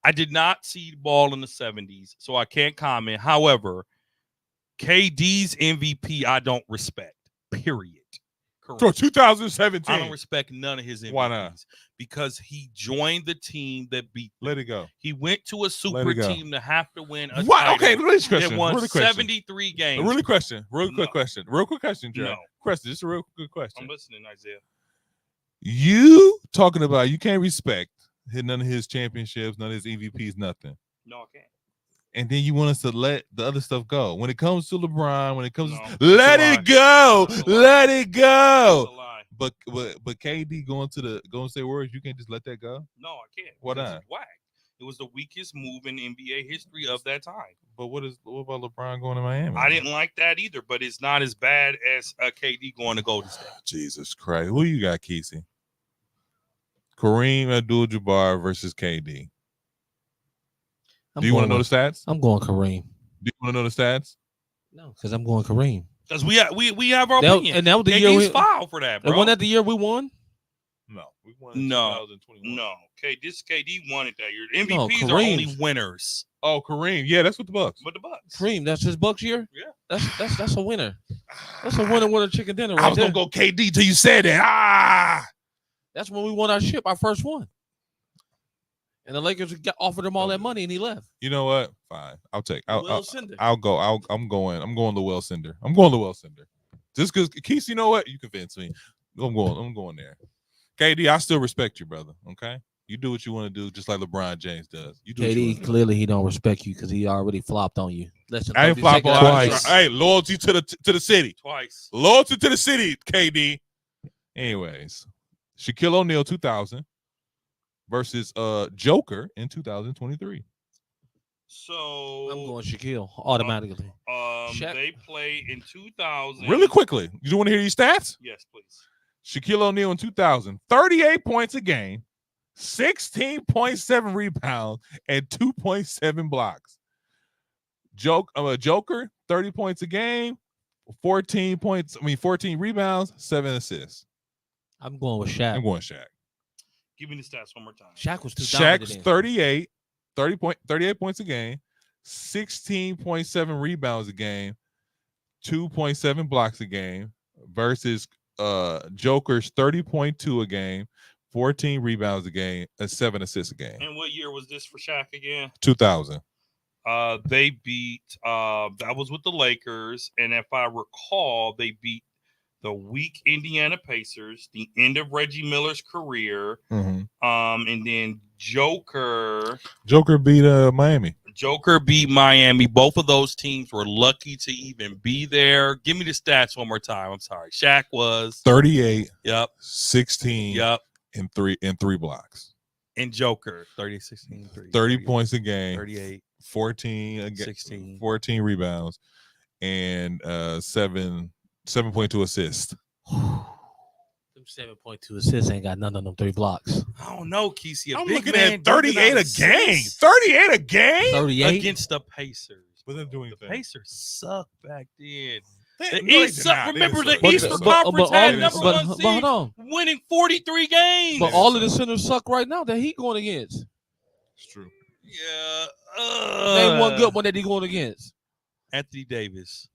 I did not see the ball in the 70s, so I can't comment. However, KD's MVP I don't respect. Period. For Correct. 2017. I don't respect none of his MVPs. Why not? Because he joined the team that beat them. Let it go. He went to a Let super it go. team to have to win a What? title. Okay, really They question. won Really question. 73 games. Really question. Real quick No. question. Real quick question, Jared. No. Question. Just a real good question. I'm listening, Isaiah. You talking about you can't respect none of his championships, none of his EVPs, nothing. No, I can't. And then you want us to let the other stuff go. When it comes to LeBron, when it comes No, to that's let a lie. it go. That's a lie. Let it go. That's a lie. But KD going to the Golden State Warriors, you can't just let that go. No, I can't. Why because not? It's whack. It was the weakest move in NBA history of that time. But what about LeBron going to Miami? I didn't like that either, but it's not as bad as KD going to Golden State. Jesus Christ. Who you got, Kesey? Kareem Abdul-Jabbar versus KD. Do you want to know the stats? I'm going Kareem. Do you want to know the stats? No, because I'm going Kareem. Because we have our That- opinion. and that was the year KD's we- foul for that, bro. And wasn't that the year we won? No. We won in No. 2021. No, KD won it that year. MVPs are Kareem. only winners. Oh, Kareem. Yeah, that's with the Bucks. But the Bucks. Kareem, that's his Bucks year? Yeah. That's a winner. That's a winner chicken dinner I right was there. going to go KD till you said that. Ah. That's when we won our first one. And the Lakers offered him all that money and he left. You know what? Fine. I'll take. Will Cinder. I'll go. I'm going the Will Cinder. I'm going the Will Cinder. Just because, Keith, you know what? You convinced me. I'm going there. KD, I still respect you, brother. Okay, you do what you want to do, just like LeBron James does. You do. what you KD, wanna do. clearly he don't respect you because he already flopped on you. Listen, I ain't flop on Twice. Hey, loyalty to the city. Twice. Loyalty to the city, KD. Anyways, Shaquille O'Neal 2000 versus Joker in 2023. So I'm going Shaquille automatically. Shaq- they played in 2000. Really quickly, you want to hear these stats? Yes, please. Shaquille O'Neal in 2000, 38 points a game, 16.7 rebounds, and 2.7 blocks. Joker, 30 points a game, 14 rebounds, 7 assists. I'm going with Shaq. I'm going Shaq. Give me the stats one more time. Shaq was too dominant. Shaq's then. 38 points a game, 16.7 rebounds a game, 2.7 blocks a game versus Joker's 30.2 a game, 14 rebounds a game, and 7 assists a game. And what year was this for Shaq again? 2000. They beat that was with the Lakers, and if I recall, they beat the weak Indiana Pacers, the end of Reggie Miller's career. And then Joker beat Miami. Joker beat Miami. Both of those teams were lucky to even be there. Give me the stats one more time. I'm sorry. Shaq was 38, Yep. 16, Yep. and three blocks. And Joker 30, 16, 3, 30 points a game, 38, 14 a game, 16. 14 rebounds, and 7.2 assists. Them 7.2 assists ain't got none of them 3 blocks. I don't know, Kesey. I'm big looking man at 38 giving a out game. assists 38 a game? 38. against the Pacers. But they're doing The things. Pacers sucked back then. They- The no, they East did suck- not. They remember didn't the suck. But- Eastern but- Conference but had all- number but- one but seed, hold on. winning 43 games. But all of the centers suck right now that he going against. It's true. Yeah. Name one good one that he going against. Anthony Davis.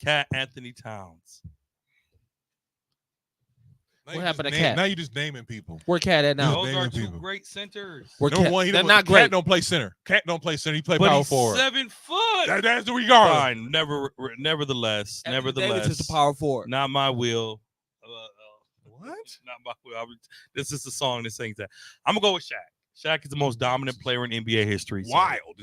Cat Anthony Towns. Now What you happened just to Cat? Now you just naming people. Where Cat at now? No. Those are naming two people. great centers. Where Number Cat? one, he They're don't- not great. Cat don't play center. Cat don't play center. He play But power he's forward. 7 foot. That's the regard. Fine. Nevertheless. Anthony Davis is the power forward. Not my will. What? Not my will. This is the song that sings that. I'm gonna go with Shaq. Shaq is the most dominant player in NBA history. so- Wild.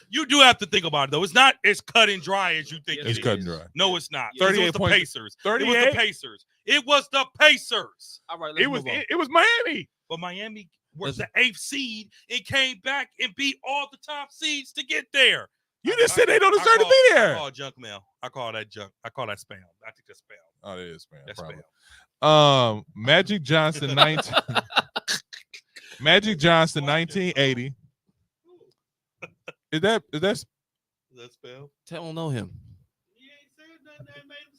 You do have to think about it though. It's not as cut and dry as you think Yes, it It's is. cut and dry. No, it's not. 38 it was the points. Pacers. It was 38? the Pacers. It was the Pacers. All right, It was Miami. But Miami was Listen. the 8th seed and came back and beat all the top seeds to get there. You just said they don't deserve to be I there. call junk mail. I call that junk. I call that spam. I think that's spam. Oh, it is, man. That's Probably. spam. Magic Johnson 1980. Is that That's spam. Don't know him. He ain't said nothing that made him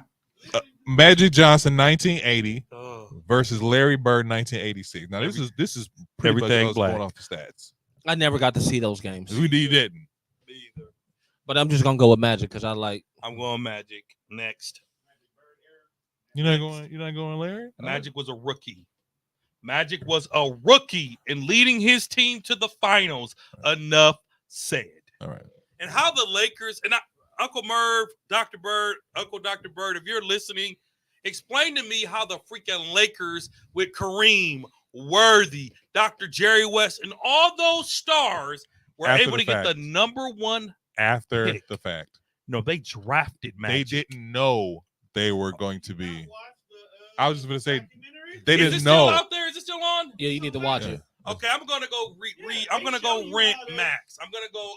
speak. Magic Johnson 1980 Oh. versus Larry Bird 1986? Now this is pretty Everything much us black. going off the stats. I never got to see those games. We didn't. Me either. But I'm just gonna go with Magic because I like. I'm going Magic next. You're not going, Larry? Magic was a rookie. Magic was a rookie in leading his team to the finals. Enough said. All right. And how the Lakers and Uncle Merv, Dr. Bird, Uncle Dr. Bird, if you're listening, explain to me how the freaking Lakers with Kareem, Worthy, Dr. Jerry West, and all those stars were After able the to get the fact. #1. After Pick. the fact. No, they drafted Magic. They didn't know they were going to be. I was just going to say, documentary? they Is it didn't still know. out there? Is it still on? Yeah, you need to watch Yeah. it. Okay, I'm gonna go I'm gonna go rent Max. I'm gonna go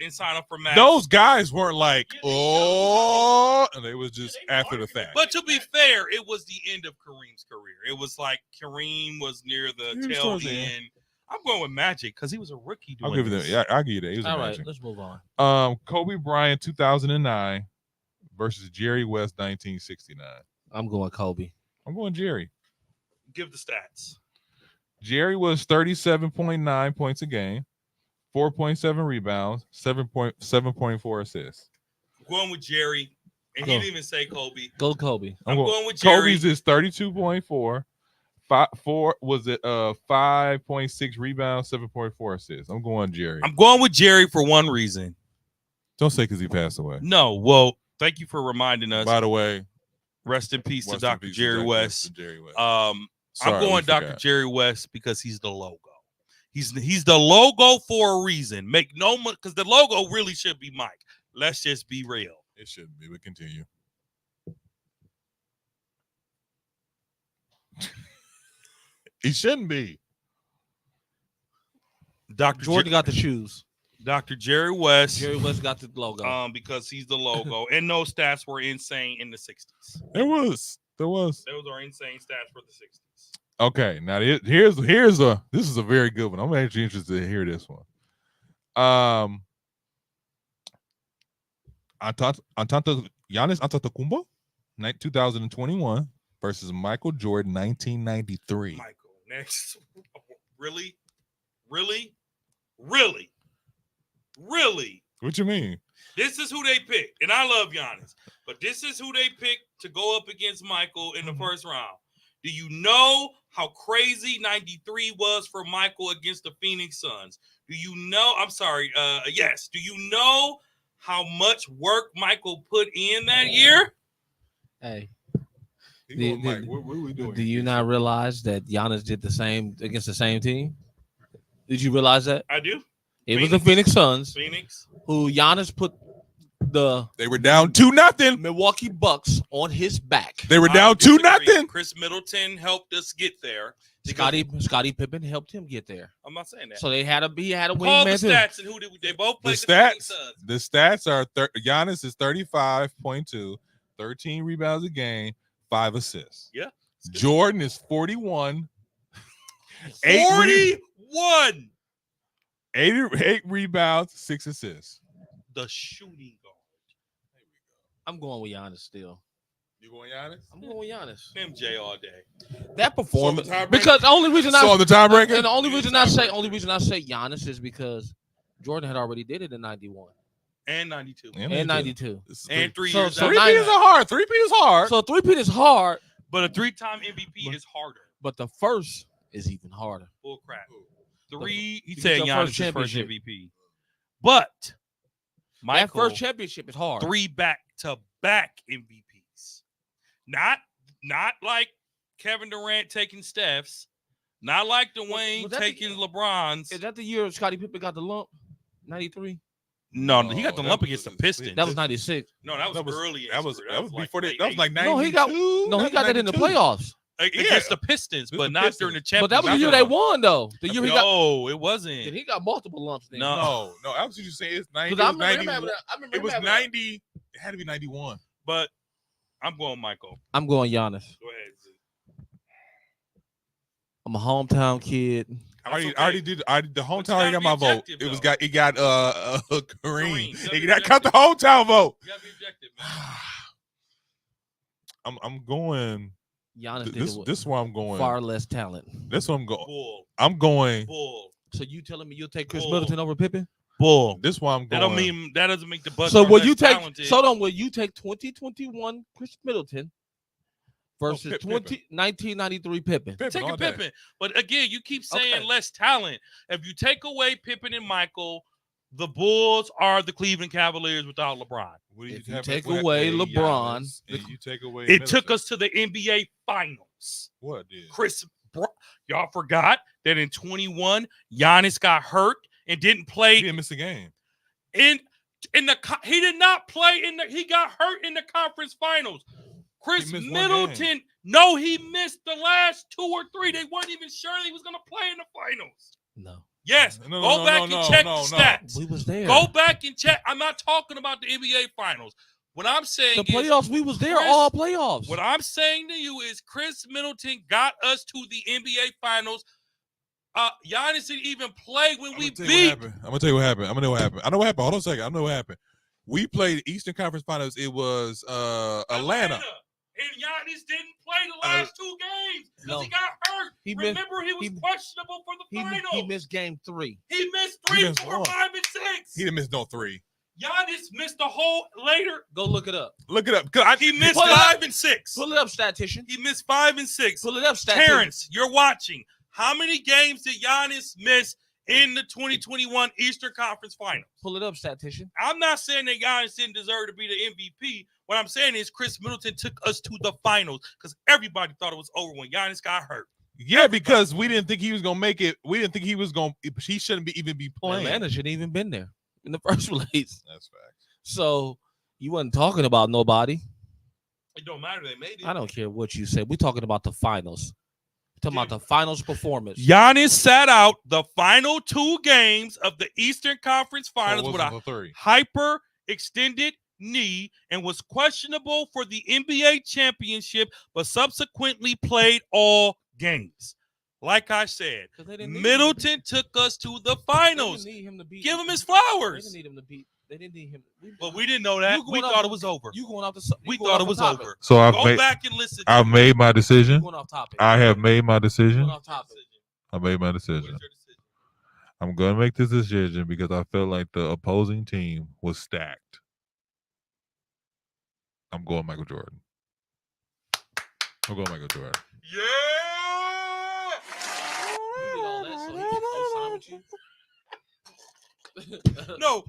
and sign up for Max. Those guys weren't like, oh, and they was just after the fact. But to be fair, it was the end of Kareem's career. It was like Kareem was near the He was tail towards the end. I'm going with Magic because he was a rookie. I'll Doing give you this. that. Yeah, I'll give you that. He was All right, amazing. let's move on. Kobe Bryant 2009 versus Jerry West 1969. I'm going Kobe. I'm going Jerry. Give the stats. Jerry was 37.9 points a game, 4.7 rebounds, 7.4 assists. I'm going with Jerry, and he Go. didn't even say Kobe. Go Kobe. I'm going with Jerry. Kobe's is 32.4. 5.6 rebounds, 7.4 assists. I'm going Jerry. I'm going with Jerry for one reason. Don't say because he passed away. No, well, thank you for reminding us. By the way, Rest in peace to rest in Dr. peace to Jerry Dr. West. Jerry West. I'm Sorry, going we Dr. forgot. Jerry West because he's the logo. He's the logo for a reason. Make no because the logo really should be Mike. Let's just be real. It shouldn't be. We continue. He shouldn't be. Dr. Jordan got the shoes. Dr. Jerry West. Jerry West got the logo. Because he's the logo, and those stats were insane in the 60s. There was. Those are insane stats for the 60s. Okay, now here's this is a very good one. I'm actually interested to hear this one. Giannis Antetokounmpo, 2021 versus Michael Jordan, 1993. Michael, next. Really? What you mean? This is who they picked, and I love Giannis, but this is who they picked to go up against Michael in the first round. Do you know how crazy 93 was for Michael against the Phoenix Suns? Do you know? I'm sorry. Yes. Do you know how much work Michael put in that year? Hey, He going, Mike, what are we doing? do you not realize that Giannis did the same against the same team? Did you realize that? I do. It was the Phoenix Suns Phoenix. who Giannis put the They were down 2-0. Milwaukee Bucks on his back. They were I down disagree. 2-0. Chris Middleton helped us get there. Scottie Pippen helped him get there. I'm not saying that. So he had a Call the wingman too. stats and who did they both The played the Phoenix stats, Suns. are Giannis is 35.2, 13 rebounds a game, 5 assists. Yeah. Jordan is 41, 8 41. 8 rebounds, 6 assists. The shooting guard. I'm going with Giannis still. You going Giannis? I'm going with Giannis. MJ all day. That performance, So the tiebreaker- because the only reason So on the tiebreaker? and the only reason I say Giannis is because Jordan had already did it in 91 And 92. and 92. And 3 So- years so after. Three-peat is hard. Three-peat is hard. So three-peat is hard, But a 3-time MVP is harder. but the first is even harder. Bull crap. He get said your Giannis first his first championship. MVP. But That Michael, first championship is hard. 3 back-to-back MVPs. Not like Kevin Durant taking Steph's. Not like Dwayne was that taking the- LeBron's. Is that the year Scottie Pippen got the lump? 93? No, he got the that lump was- against the Pistons. That was 96. No, that was early. That was before late that was like 92. No, he got that in the playoffs. against the Pistons, With but the not Pistons. during the But championship. that was the year they won, though. The year he got. No, it Then wasn't. he got multiple lumps. Then. No. No, I was just saying it's 90. Because It was 90. I remember It was him having- 90. It had to be 91. But I'm going Michael. I'm going Giannis. Go ahead. Z. I'm a hometown kid. I already okay. did. The But hometown you already got gotta my be vote. objective, It was though. it got Kareem. Kareem. It got cut the hometown vote. You gotta be objective, man. I'm going. Giannis did This it with this is where I'm going. far less talent. This one I'm going. Bull. I'm going. Bull. So you telling me you'll take Chris Bull. Middleton over Pippen? Bull. This one I'm That going. don't mean that doesn't make the Bucks. So are will less you take? talented. So then will you take 2021 Chris Middleton versus Pippen. 1993 Pippen. Pippen all Taking day. Pippen. But again, you keep saying Okay. less talent. If you take away Pippen and Michael, the Bulls are the Cleveland Cavaliers without LeBron. What do If you have- take what- away hey, LeBron, Giannis, and you take away It took Middleton. us to the NBA Finals. What did? Y'all forgot that in 21, Giannis got hurt and didn't He play didn't miss a game. in he did not play he got hurt in the conference finals. Chris missed one Middleton, no, he missed the last 2 or 3. They weren't even sure he was gonna play in the finals. No, Yes, No, go no, back no, and no, check no, the no. stats. we was there. Go back and check. I'm not talking about the NBA finals. What I'm saying The is playoffs, we was there Chris- all playoffs. what I'm saying to you is Chris Middleton got us to the NBA finals. Giannis didn't even play when we beat. I'm gonna tell you what happened. I know what happened. Hold on a second. I know what happened. We played Eastern Conference Finals. It was Atlanta. And Giannis didn't play the last 2 games because No. he got hurt. He missed- Remember, he was he- questionable for the finals. He missed game 3. He missed He 3, missed 4, one. 5, and 6. He didn't miss no 3. Giannis missed the whole later. Go look it up. Look it up. 'Cause He missed Pull it up. 5 and 6. Pull it up, statistician. He missed 5 and 6. Pull it up, statistician. Terrence, you're watching. How many games did Giannis miss in the 2021 Eastern Conference Finals? Pull it up, statistician. I'm not saying that Giannis didn't deserve to be the MVP. What I'm saying is Chris Middleton took us to the finals because everybody thought it was over when Giannis got hurt. Yeah, because we didn't think he was gonna make it. We didn't think he was gonna. He shouldn't even be playing. Atlanta shouldn't even been there in the first place. That's facts. So you wasn't talking about nobody. It don't matter. They made it. I don't care what you said. We're talking about the finals. We're talking about the finals performance. Giannis sat out the final 2 games of the Eastern Conference Finals with a the 3. hyper extended knee and was questionable for the NBA championship, but subsequently played all games. Like I said, 'Cause they didn't need Middleton took us to the They finals. didn't need him to beat. Give him his They didn't flowers. need him to beat. They didn't need him. But we didn't know that. You We going thought off- it was over. You going off the? We you going thought it off was topic. over. So Go back and listen. to I've it. made my decision. You going off topic. I have made my You decision. going off topic. I made my What is decision. your decision? I'm going to make this decision because I feel like the opposing team was stacked. I'm going Michael Jordan. I'm going Michael Jordan. Yeah. You did all that so he can co-sign with you? No,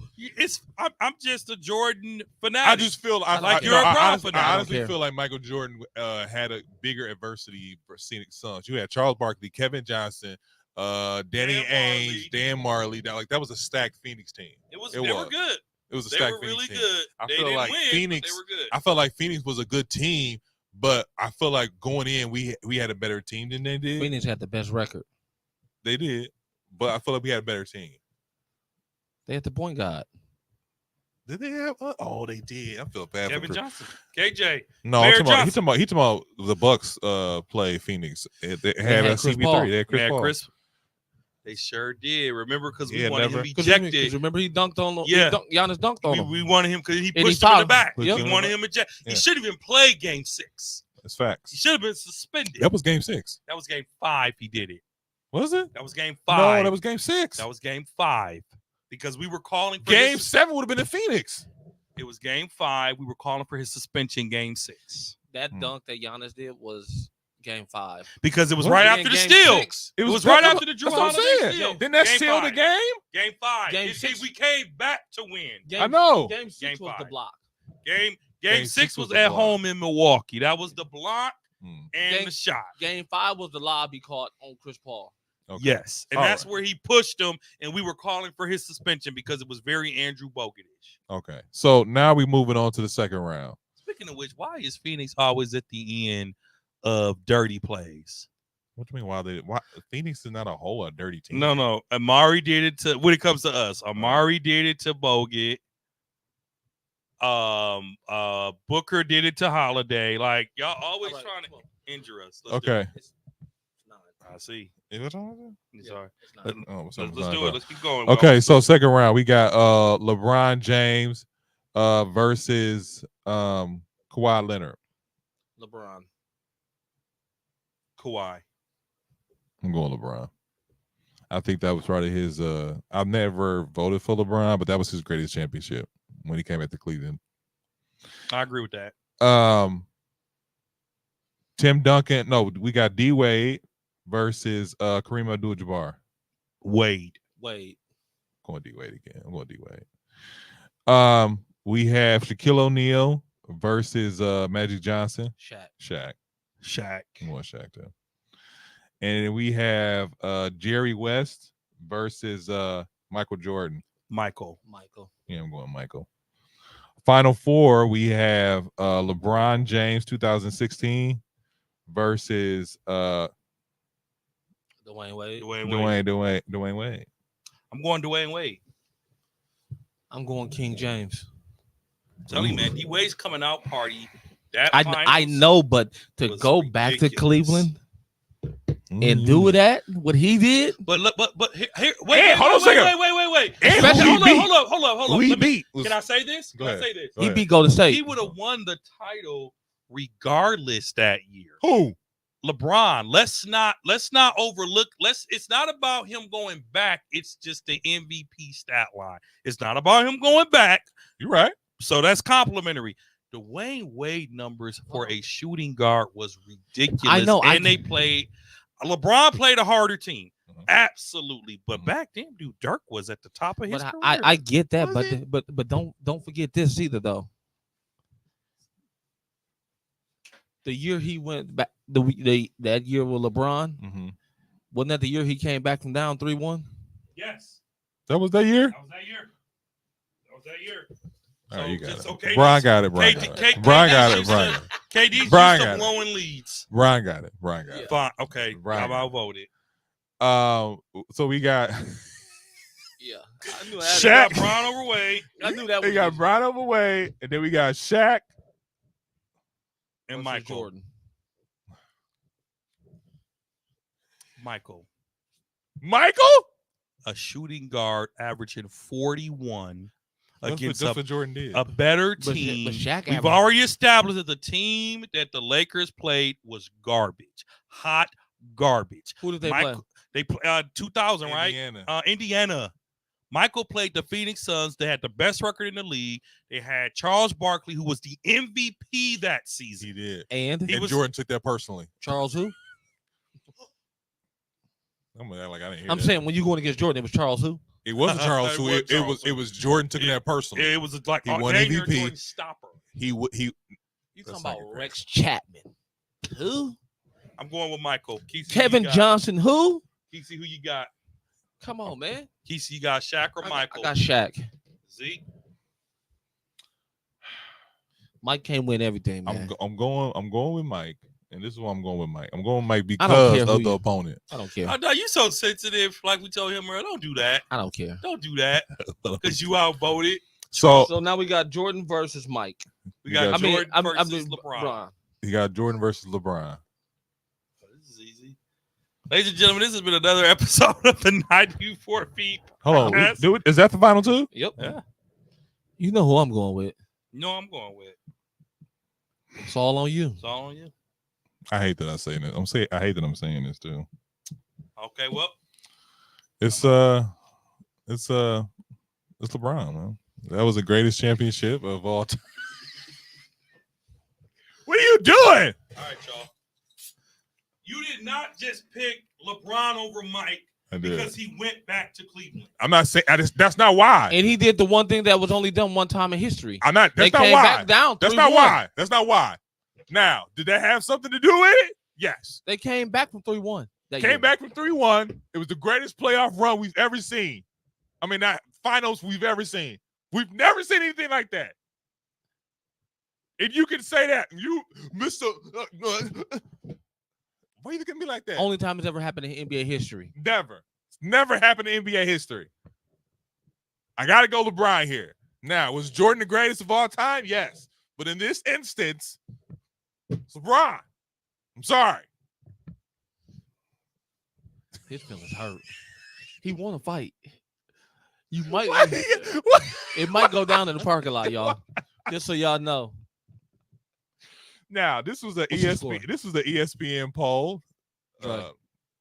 I'm just a Jordan fanatic. I just feel Like you're a I Bron honestly, fanatic. I I honestly don't care. feel like Michael Jordan had a bigger adversity for Phoenix Suns. You had Charles Barkley, Kevin Johnson, Danny Ainge, Dan Marley. That was a stacked Phoenix team. It was. It They was. were good. It was a They stacked were Phoenix really team. good. I They feel didn't like win, but Phoenix- They were good. I felt like Phoenix was a good team, but I feel like going in, we had a better team than they did. Phoenix had the best record. They did, but I feel like we had a better team. They had the point guard. Did they have? Oh, they did. I feel bad Kevin for Johnson, KJ. No, Mayor he talking Johnson. about the Bucks play Phoenix. They had had a Chris Paul. CP3. They had Chris Yeah, Paul. Chris. They sure did. Remember, because we Yeah, wanted never. him Because ejected. remember he dunked on. Yeah. Giannis dunked on We, him. we wanted him because he And he pushed him in fouled the him. back. Yep. We wanted him ejected. Yeah. He should have even played Game 6. That's He facts. should have been suspended. That was game 6. That was Game 5. He did it. Was it? That was Game 5. No, that was game 6. That was Game 5 because we were calling for Game his, 7 would have been in Phoenix. It was Game 5. We were calling for his suspension. Game 6 That Hmm. dunk that Giannis did was game 5. because it was What? right And after the game steal. 6, It was right after the Drew That's what I'm Holiday saying. steal. Didn't that Game seal the 5. game? Game 5. Game It- 6. we came back to win. Game, I know. Game 6 Game was the 5. block. Game Game 6 six was was the at block. home in Milwaukee. That was the block Hmm. and Game- the shot. Game 5 was the lob he caught on Chris Paul. Okay. Yes, and All that's right. where he pushed him, and we were calling for his suspension because it was very Andrew Bogut-ish. Okay. So now we moving on to the second round. Speaking of which, why is Phoenix always at the end of dirty plays? What do you mean? Why Phoenix is not a dirty team? No. Amari did it to when it comes to us. Amari did it to Bogut. Booker did it to Holiday. Like y'all always All right, trying to come on. injure us. Let's do Okay. it. It's 9. I see. Is it on? It's all right. It's 9. Oh, what's Let's up? do it. Let's keep going. Okay, so second round we got LeBron James versus Kawhi Leonard. LeBron. Kawhi. I'm going LeBron. I think that was probably his I've never voted for LeBron, but that was his greatest championship when he came back to Cleveland. I agree with that. Tim Duncan. No, we got D Wade versus Kareem Abdul-Jabbar. Wade. Wait. Going D Wade again. I'm going D Wade. We have Shaquille O'Neal versus Magic Johnson. Shaq. Shaq. I'm going Shaq too. And then we have Jerry West versus Michael Jordan. Michael. Yeah, I'm going Michael. Final four, we have LeBron James 2016 versus Dwayne Wade. Dwayne Wade. I'm going Dwayne Wade. I'm going King James. Tell you, man, D Wade's coming out party. That I finals know, but to was go back to ridiculous. Cleveland and do that, what he did, But here, Hey, wait, hold on a second. wait. And Especially- who he beat? Hold up. Who he Let me- beat was- Can I say this? Go Can I ahead. say this? Go he ahead. beat Golden State. He would have won the title regardless that year. Who? LeBron. Let's not overlook. It's not about him going back. It's just the MVP stat line. It's not about him going back. You're right. So that's complimentary. Dwayne Wade numbers for a shooting guard was ridiculous. I know, and they played. LeBron played a harder team, Mhm. absolutely. But Mhm. back then, dude, Dirk was at the top of his But career. I get that, Was he? but don't forget this either though. The year he went back, that year with LeBron, Mm-hmm. wasn't that the year he came back from down 3-1? Yes, That was that year. that was that year. All right, you got just- it. okay, Brian just- got it. Brian KD got it. KD Brian got it. used Brian to- got it. KD's Brian used got to it. blowing leads. Brian got it. Brian got it. Fine, okay. Brian I'll got vote it. So we got Yeah, I knew Shaq. They got Bron over Wade I knew that. we got Brian over Wade, and then we got Shaq. and versus Michael. Jordan. Michael, Michael. a shooting guard averaging 41 against That's what Jordan did. a better But team. Shaq We've averaged- already established that the team that the Lakers played was garbage, hot garbage. Who did they Michael- play? They play 2000, right? Indiana. Indiana. Michael played the Phoenix Suns. They had the best record in the league. They had Charles Barkley, who was the MVP that season. He did. And He And was- Jordan took that personally. Charles who? I'm gonna act like I didn't hear I'm that. saying when you going against Jordan, it was Charles who? It wasn't Charles. It Who was it Charles was. It Who. was Jordan took that personally. It was like He won dang near MVP. Jordan stopper. He You That's talking not about good. Rex Chapman? Who? I'm going with Michael. Kesey, Kevin who you got? Johnson? Who? Kesey, who you got? Come on, man. Kesey, you got Shaq or I Michael? got Shaq. Z. Mike can't win everything, man. I'm going with Mike, and this is why I'm going with Mike. I'm going with Mike I don't care because who of the you- opponent. I don't care. Oh, no, you so sensitive. Like we told him earlier, don't do that. I don't care. Don't do that because you outvoted. So So now we got Jordan versus Mike. We You got got- Jordan I'm versus just LeBron. you got Jordan versus LeBron. This is easy. Ladies and gentlemen, this has been another episode of the 94 Feet. Hold on, Podcast. do it. Is that the final two? Yep. Yeah. You know who I'm going with. No, I'm going with. It's all on you. It's all on you. I hate that I say this. I hate that I'm saying this too. Okay, well, It's LeBron, man. That was the greatest championship of all time. What are you doing? all right, y'all. You did not just pick LeBron over Mike I did. because he went back to Cleveland. I'm not saying. That's not why. And he did the one thing that was only done one time in history. I'm not. That's They not came why. back down. That's 3-1. not why. That's not why. Now, did that have something to do with it? Yes. They came back from 3-1. Came back from 3-1. It was the greatest playoff run we've ever seen. I mean, not finals we've ever seen. We've never seen anything like that. If you can say that, you, Mr. Why you looking at me like that? Only time it's ever happened in NBA history. Never. It's never happened in NBA history. I got to go LeBron here. Now, was Jordan the greatest of all time? Yes. But in this instance, it's LeBron. I'm sorry. His feelings hurt. He want to fight. You might. What? What? It might go down in the parking lot, y'all. Just so y'all know. Now, this was a What's the score? ESPN. This was the ESPN poll. Right.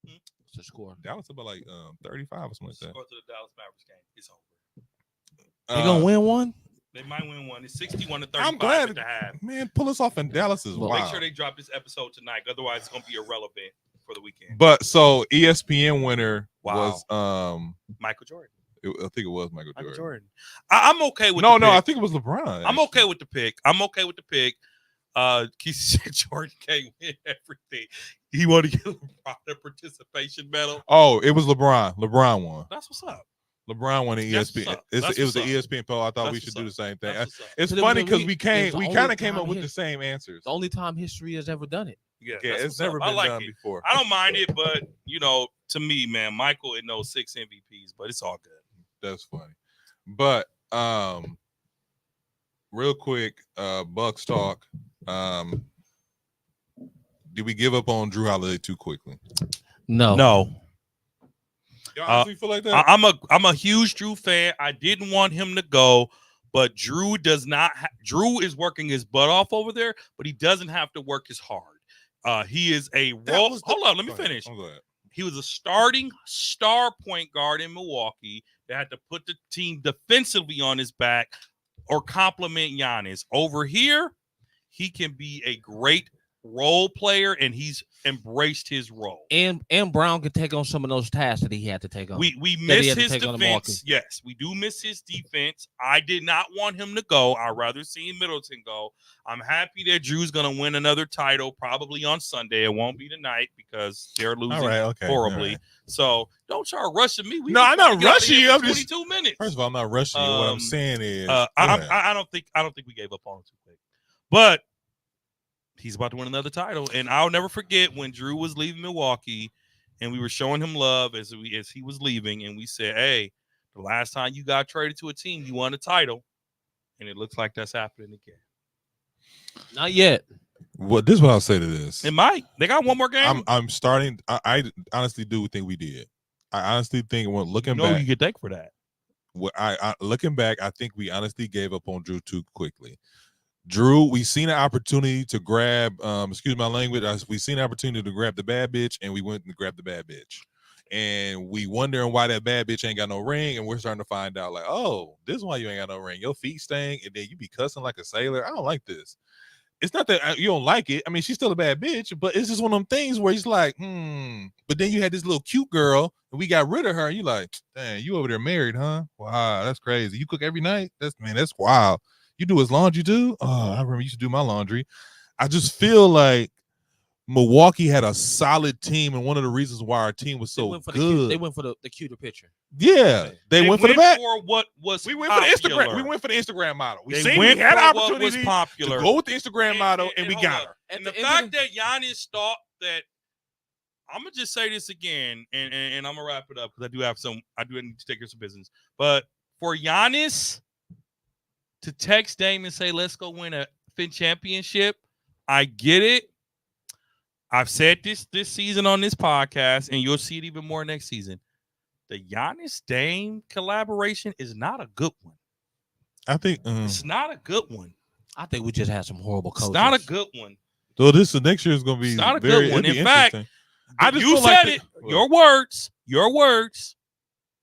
What's the score? That was about like 35 or something like that. Go to the Dallas Mavericks game. It's over. They gonna win one? They might win one. It's 61-35 I'm glad, at the half. man. Pull us off in Dallas is Well, wild. Make sure they drop this episode tonight. Otherwise, it's gonna be irrelevant for the weekend. But so ESPN winner Wow. was Michael Jordan. I think it was Michael Michael Jordan. Jordan. I'm okay with No, the I pick. think it was LeBron. I'm okay with the pick. Keith said Jordan can't win everything. He wanted to get LeBron a participation medal. Oh, it was LeBron. LeBron won. That's what's up. LeBron won the That's ESPN. what's up. It That's was the what's up. ESPN poll. I thought That's we should do the what's same thing. That's what's up. It's But funny we- because we it's the kind only of came time up with his- the same answers. The only time history has ever done it. Yeah, Yeah, that's it's what's never up. I been like done it. before. I don't mind it, but to me, man, Michael in those 6 MVPs, but it's all good. That's funny. But real quick, Bucks talk. Did we give up on Drew Holiday too quickly? No. You honestly feel like that? I'm a huge Drew fan. I didn't want him to go, but Drew does not. Drew is working his butt off over there, but he doesn't have to work as hard. He is a role. Hold on, let me finish. Oh, go ahead. He was a starting star point guard in Milwaukee that had to put the team defensively on his back or compliment Giannis. Over here, he can be a great role player, and he's embraced his role. And Brown could take on some of those tasks that he had to take on. We that he miss had to his take on Milwaukee. defense. Yes, we do miss his defense. I did not want him to go. I'd rather see Middleton go. I'm happy that Drew's going to win another title probably on Sunday. It won't be tonight because they're losing All right, okay, horribly. all right. So don't start rushing me. No, I'm not rushing you. I'm 22 just- minutes. First of all, I'm not rushing you. What I'm saying is, go ahead. I don't think we gave up on him too quick, but he's about to win another title, and I'll never forget when Drew was leaving Milwaukee, and we were showing him love as he was leaving, and we said, "Hey, the last time you got traded to a team, you won a title," and it looks like that's happening again. Not yet. Well, this is what I'll say to this. It might. They got one more game. I'm starting. I honestly do think we did. I honestly think when looking back, you get thanked for that. I looking back, I think we honestly gave up on Drew too quickly. Drew, we seen an opportunity to grab, excuse my language, we seen an opportunity to grab the bad bitch, and we went and grabbed the bad bitch. And we wondering why that bad bitch ain't got no ring, and we're starting to find out, like, oh, this is why you ain't got no ring. Your feet stink, and then you be cussing like a sailor. I don't like this. It's not that you don't like it. I mean, she's still a bad bitch, but it's just one of them things where he's like, But then you had this little cute girl, and we got rid of her, and you like, dang, you over there married, huh? Wow, that's crazy. You cook every night? That's wild. You do his laundry too? Oh, I remember you used to do my laundry. I just feel like Milwaukee had a solid team, and one of the reasons why our team was so good. They went for the cuter picture. Yeah, they went for the back. For what was We went for the popular. Instagram. We went for the Instagram model. We They went had for an what was opportunity popular. to go with the Instagram model, and we hold got up. her. And At the the end fact of that Giannis thought that, I'm gonna just say this again, and I'm gonna wrap it up because I do need to take care of some business. But for Giannis to text Dame and say, "Let's go win a Fin championship," I get it. I've said this season on this podcast, and you'll see it even more next season. The Giannis Dame collaboration is not a good one. I think. It's not a good one. I think we just had some horrible coaches. It's not a good one. So this next year is going to be It's not a very. good one. it'll be In fact, interesting. I just you feel like said it. Your words.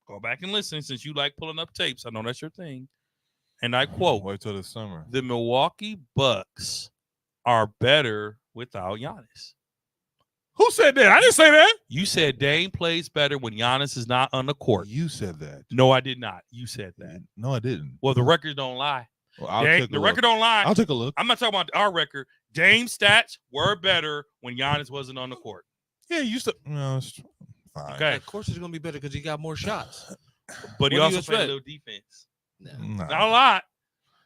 Go back and listen since you like pulling up tapes. I know that's your thing. And I quote, Wait till the summer. the Milwaukee Bucks are better without Giannis. Who said that? I didn't say that. You said Dame plays better when Giannis is not on the court. You said that. No, I did not. You said that. No, I didn't. Well, the records don't lie. Well, I'll Dame, take a the look. record don't lie. I'll take a look. I'm not talking about our record. Dame's stats were better when Giannis wasn't on the court. Yeah, you used to. No, it's fine. Okay. Of course, it's gonna be better because he got more shots. But he What do also you played a expect? little defense. Nah. Not a lot.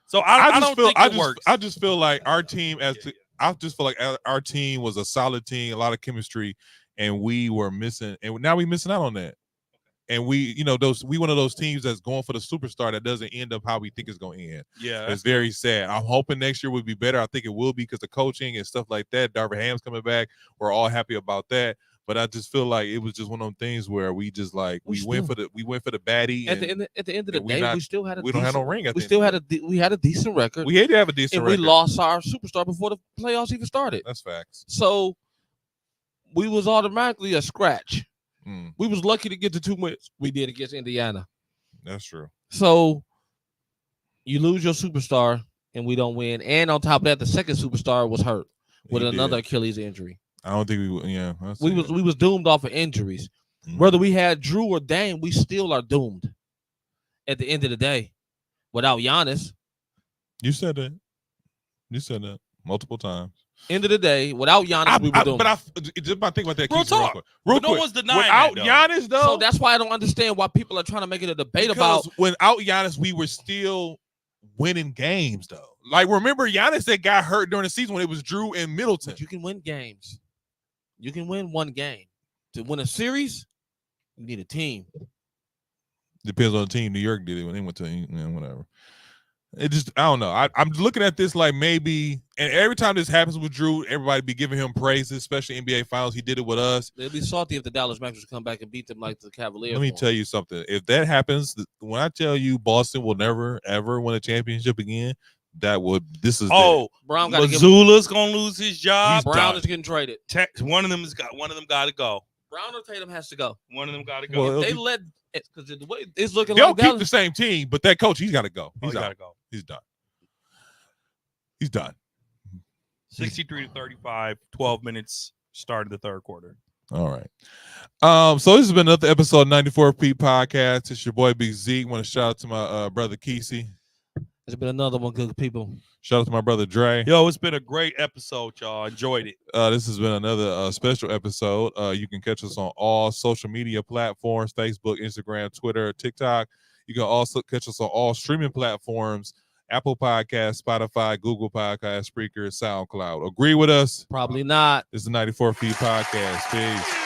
So I don't think it works. I just feel like our team Yeah. I just feel like our team was a solid team, a lot of chemistry, and we were missing, and now we're missing out on that. And we one of those teams that's going for the superstar that doesn't end up how we think it's going to end. Yeah. It's very sad. I'm hoping next year will be better. I think it will be because the coaching and stuff like that. Darvin Ham's coming back. We're all happy about that. But I just feel like it was just one of them things where we just like we went for the baddie. At the end of the and day, not- we still had a we don't have no decent- ring. We still had a decent record. We had to have a decent and record. we lost our superstar before the playoffs even started. That's facts. So we was automatically a scratch. Mm, We was lucky to get the 2 wins we did against Indiana. that's true. So You lose your superstar and we don't win. And on top of that, the second superstar was hurt with He another did. Achilles injury. I don't think we. Yeah, that's We it. was doomed off of injuries. Mhm. Whether we had Drew or Dame, we still are doomed. At the end of the day, without Giannis, You said that. You said that multiple times. end of the day, without Giannis, we were doomed. But just about think about that. Real Keith, real talk. quick. Real But no quick. one's denying Without that, though. Giannis, though. So that's why I don't understand why people are trying to make it a debate about. Because without Giannis, we were still winning games, though. Like, remember Giannis that got hurt during the season when it was Drew and Middleton. But you can win games. You can win one game. To win a series, you need a team. Depends on the team. New York did it when they went to whatever. It just, I don't know. I'm looking at this like maybe, and every time this happens with Drew, everybody be giving him praises, especially NBA Finals. He did it with us. It'd be salty if the Dallas Mavericks come back and beat them like the Cavaliers. Let me tell you something. If that happens, when I tell you Boston will never ever win a championship again, this is Brown got to get. Mazzulla's gonna lose his job. Brown is getting traded. One of them got to go. Brown or Tatum has to go. One of them got to go. Well, They let because the way it's looking they'll like keep Dallas. the same team, but that coach, he's got to go. He's He's got out. to go. He's done. He's done. 63-35, 12 minutes, start of the third quarter. All right. So this has been another episode of 94 Pete Podcast. It's your boy Big Zeke. Want to shout out to my brother Kesey. There's been another one, good people. Shout out to my brother Dre. Yo, it's been a great episode, y'all. Enjoyed it. This has been another special episode. You can catch us on all social media platforms: Facebook, Instagram, Twitter, TikTok. You can also catch us on all streaming platforms: Apple Podcasts, Spotify, Google Podcasts, Spreaker, SoundCloud. Agree with us? Probably not. This is the 94 Feet Podcast. Peace.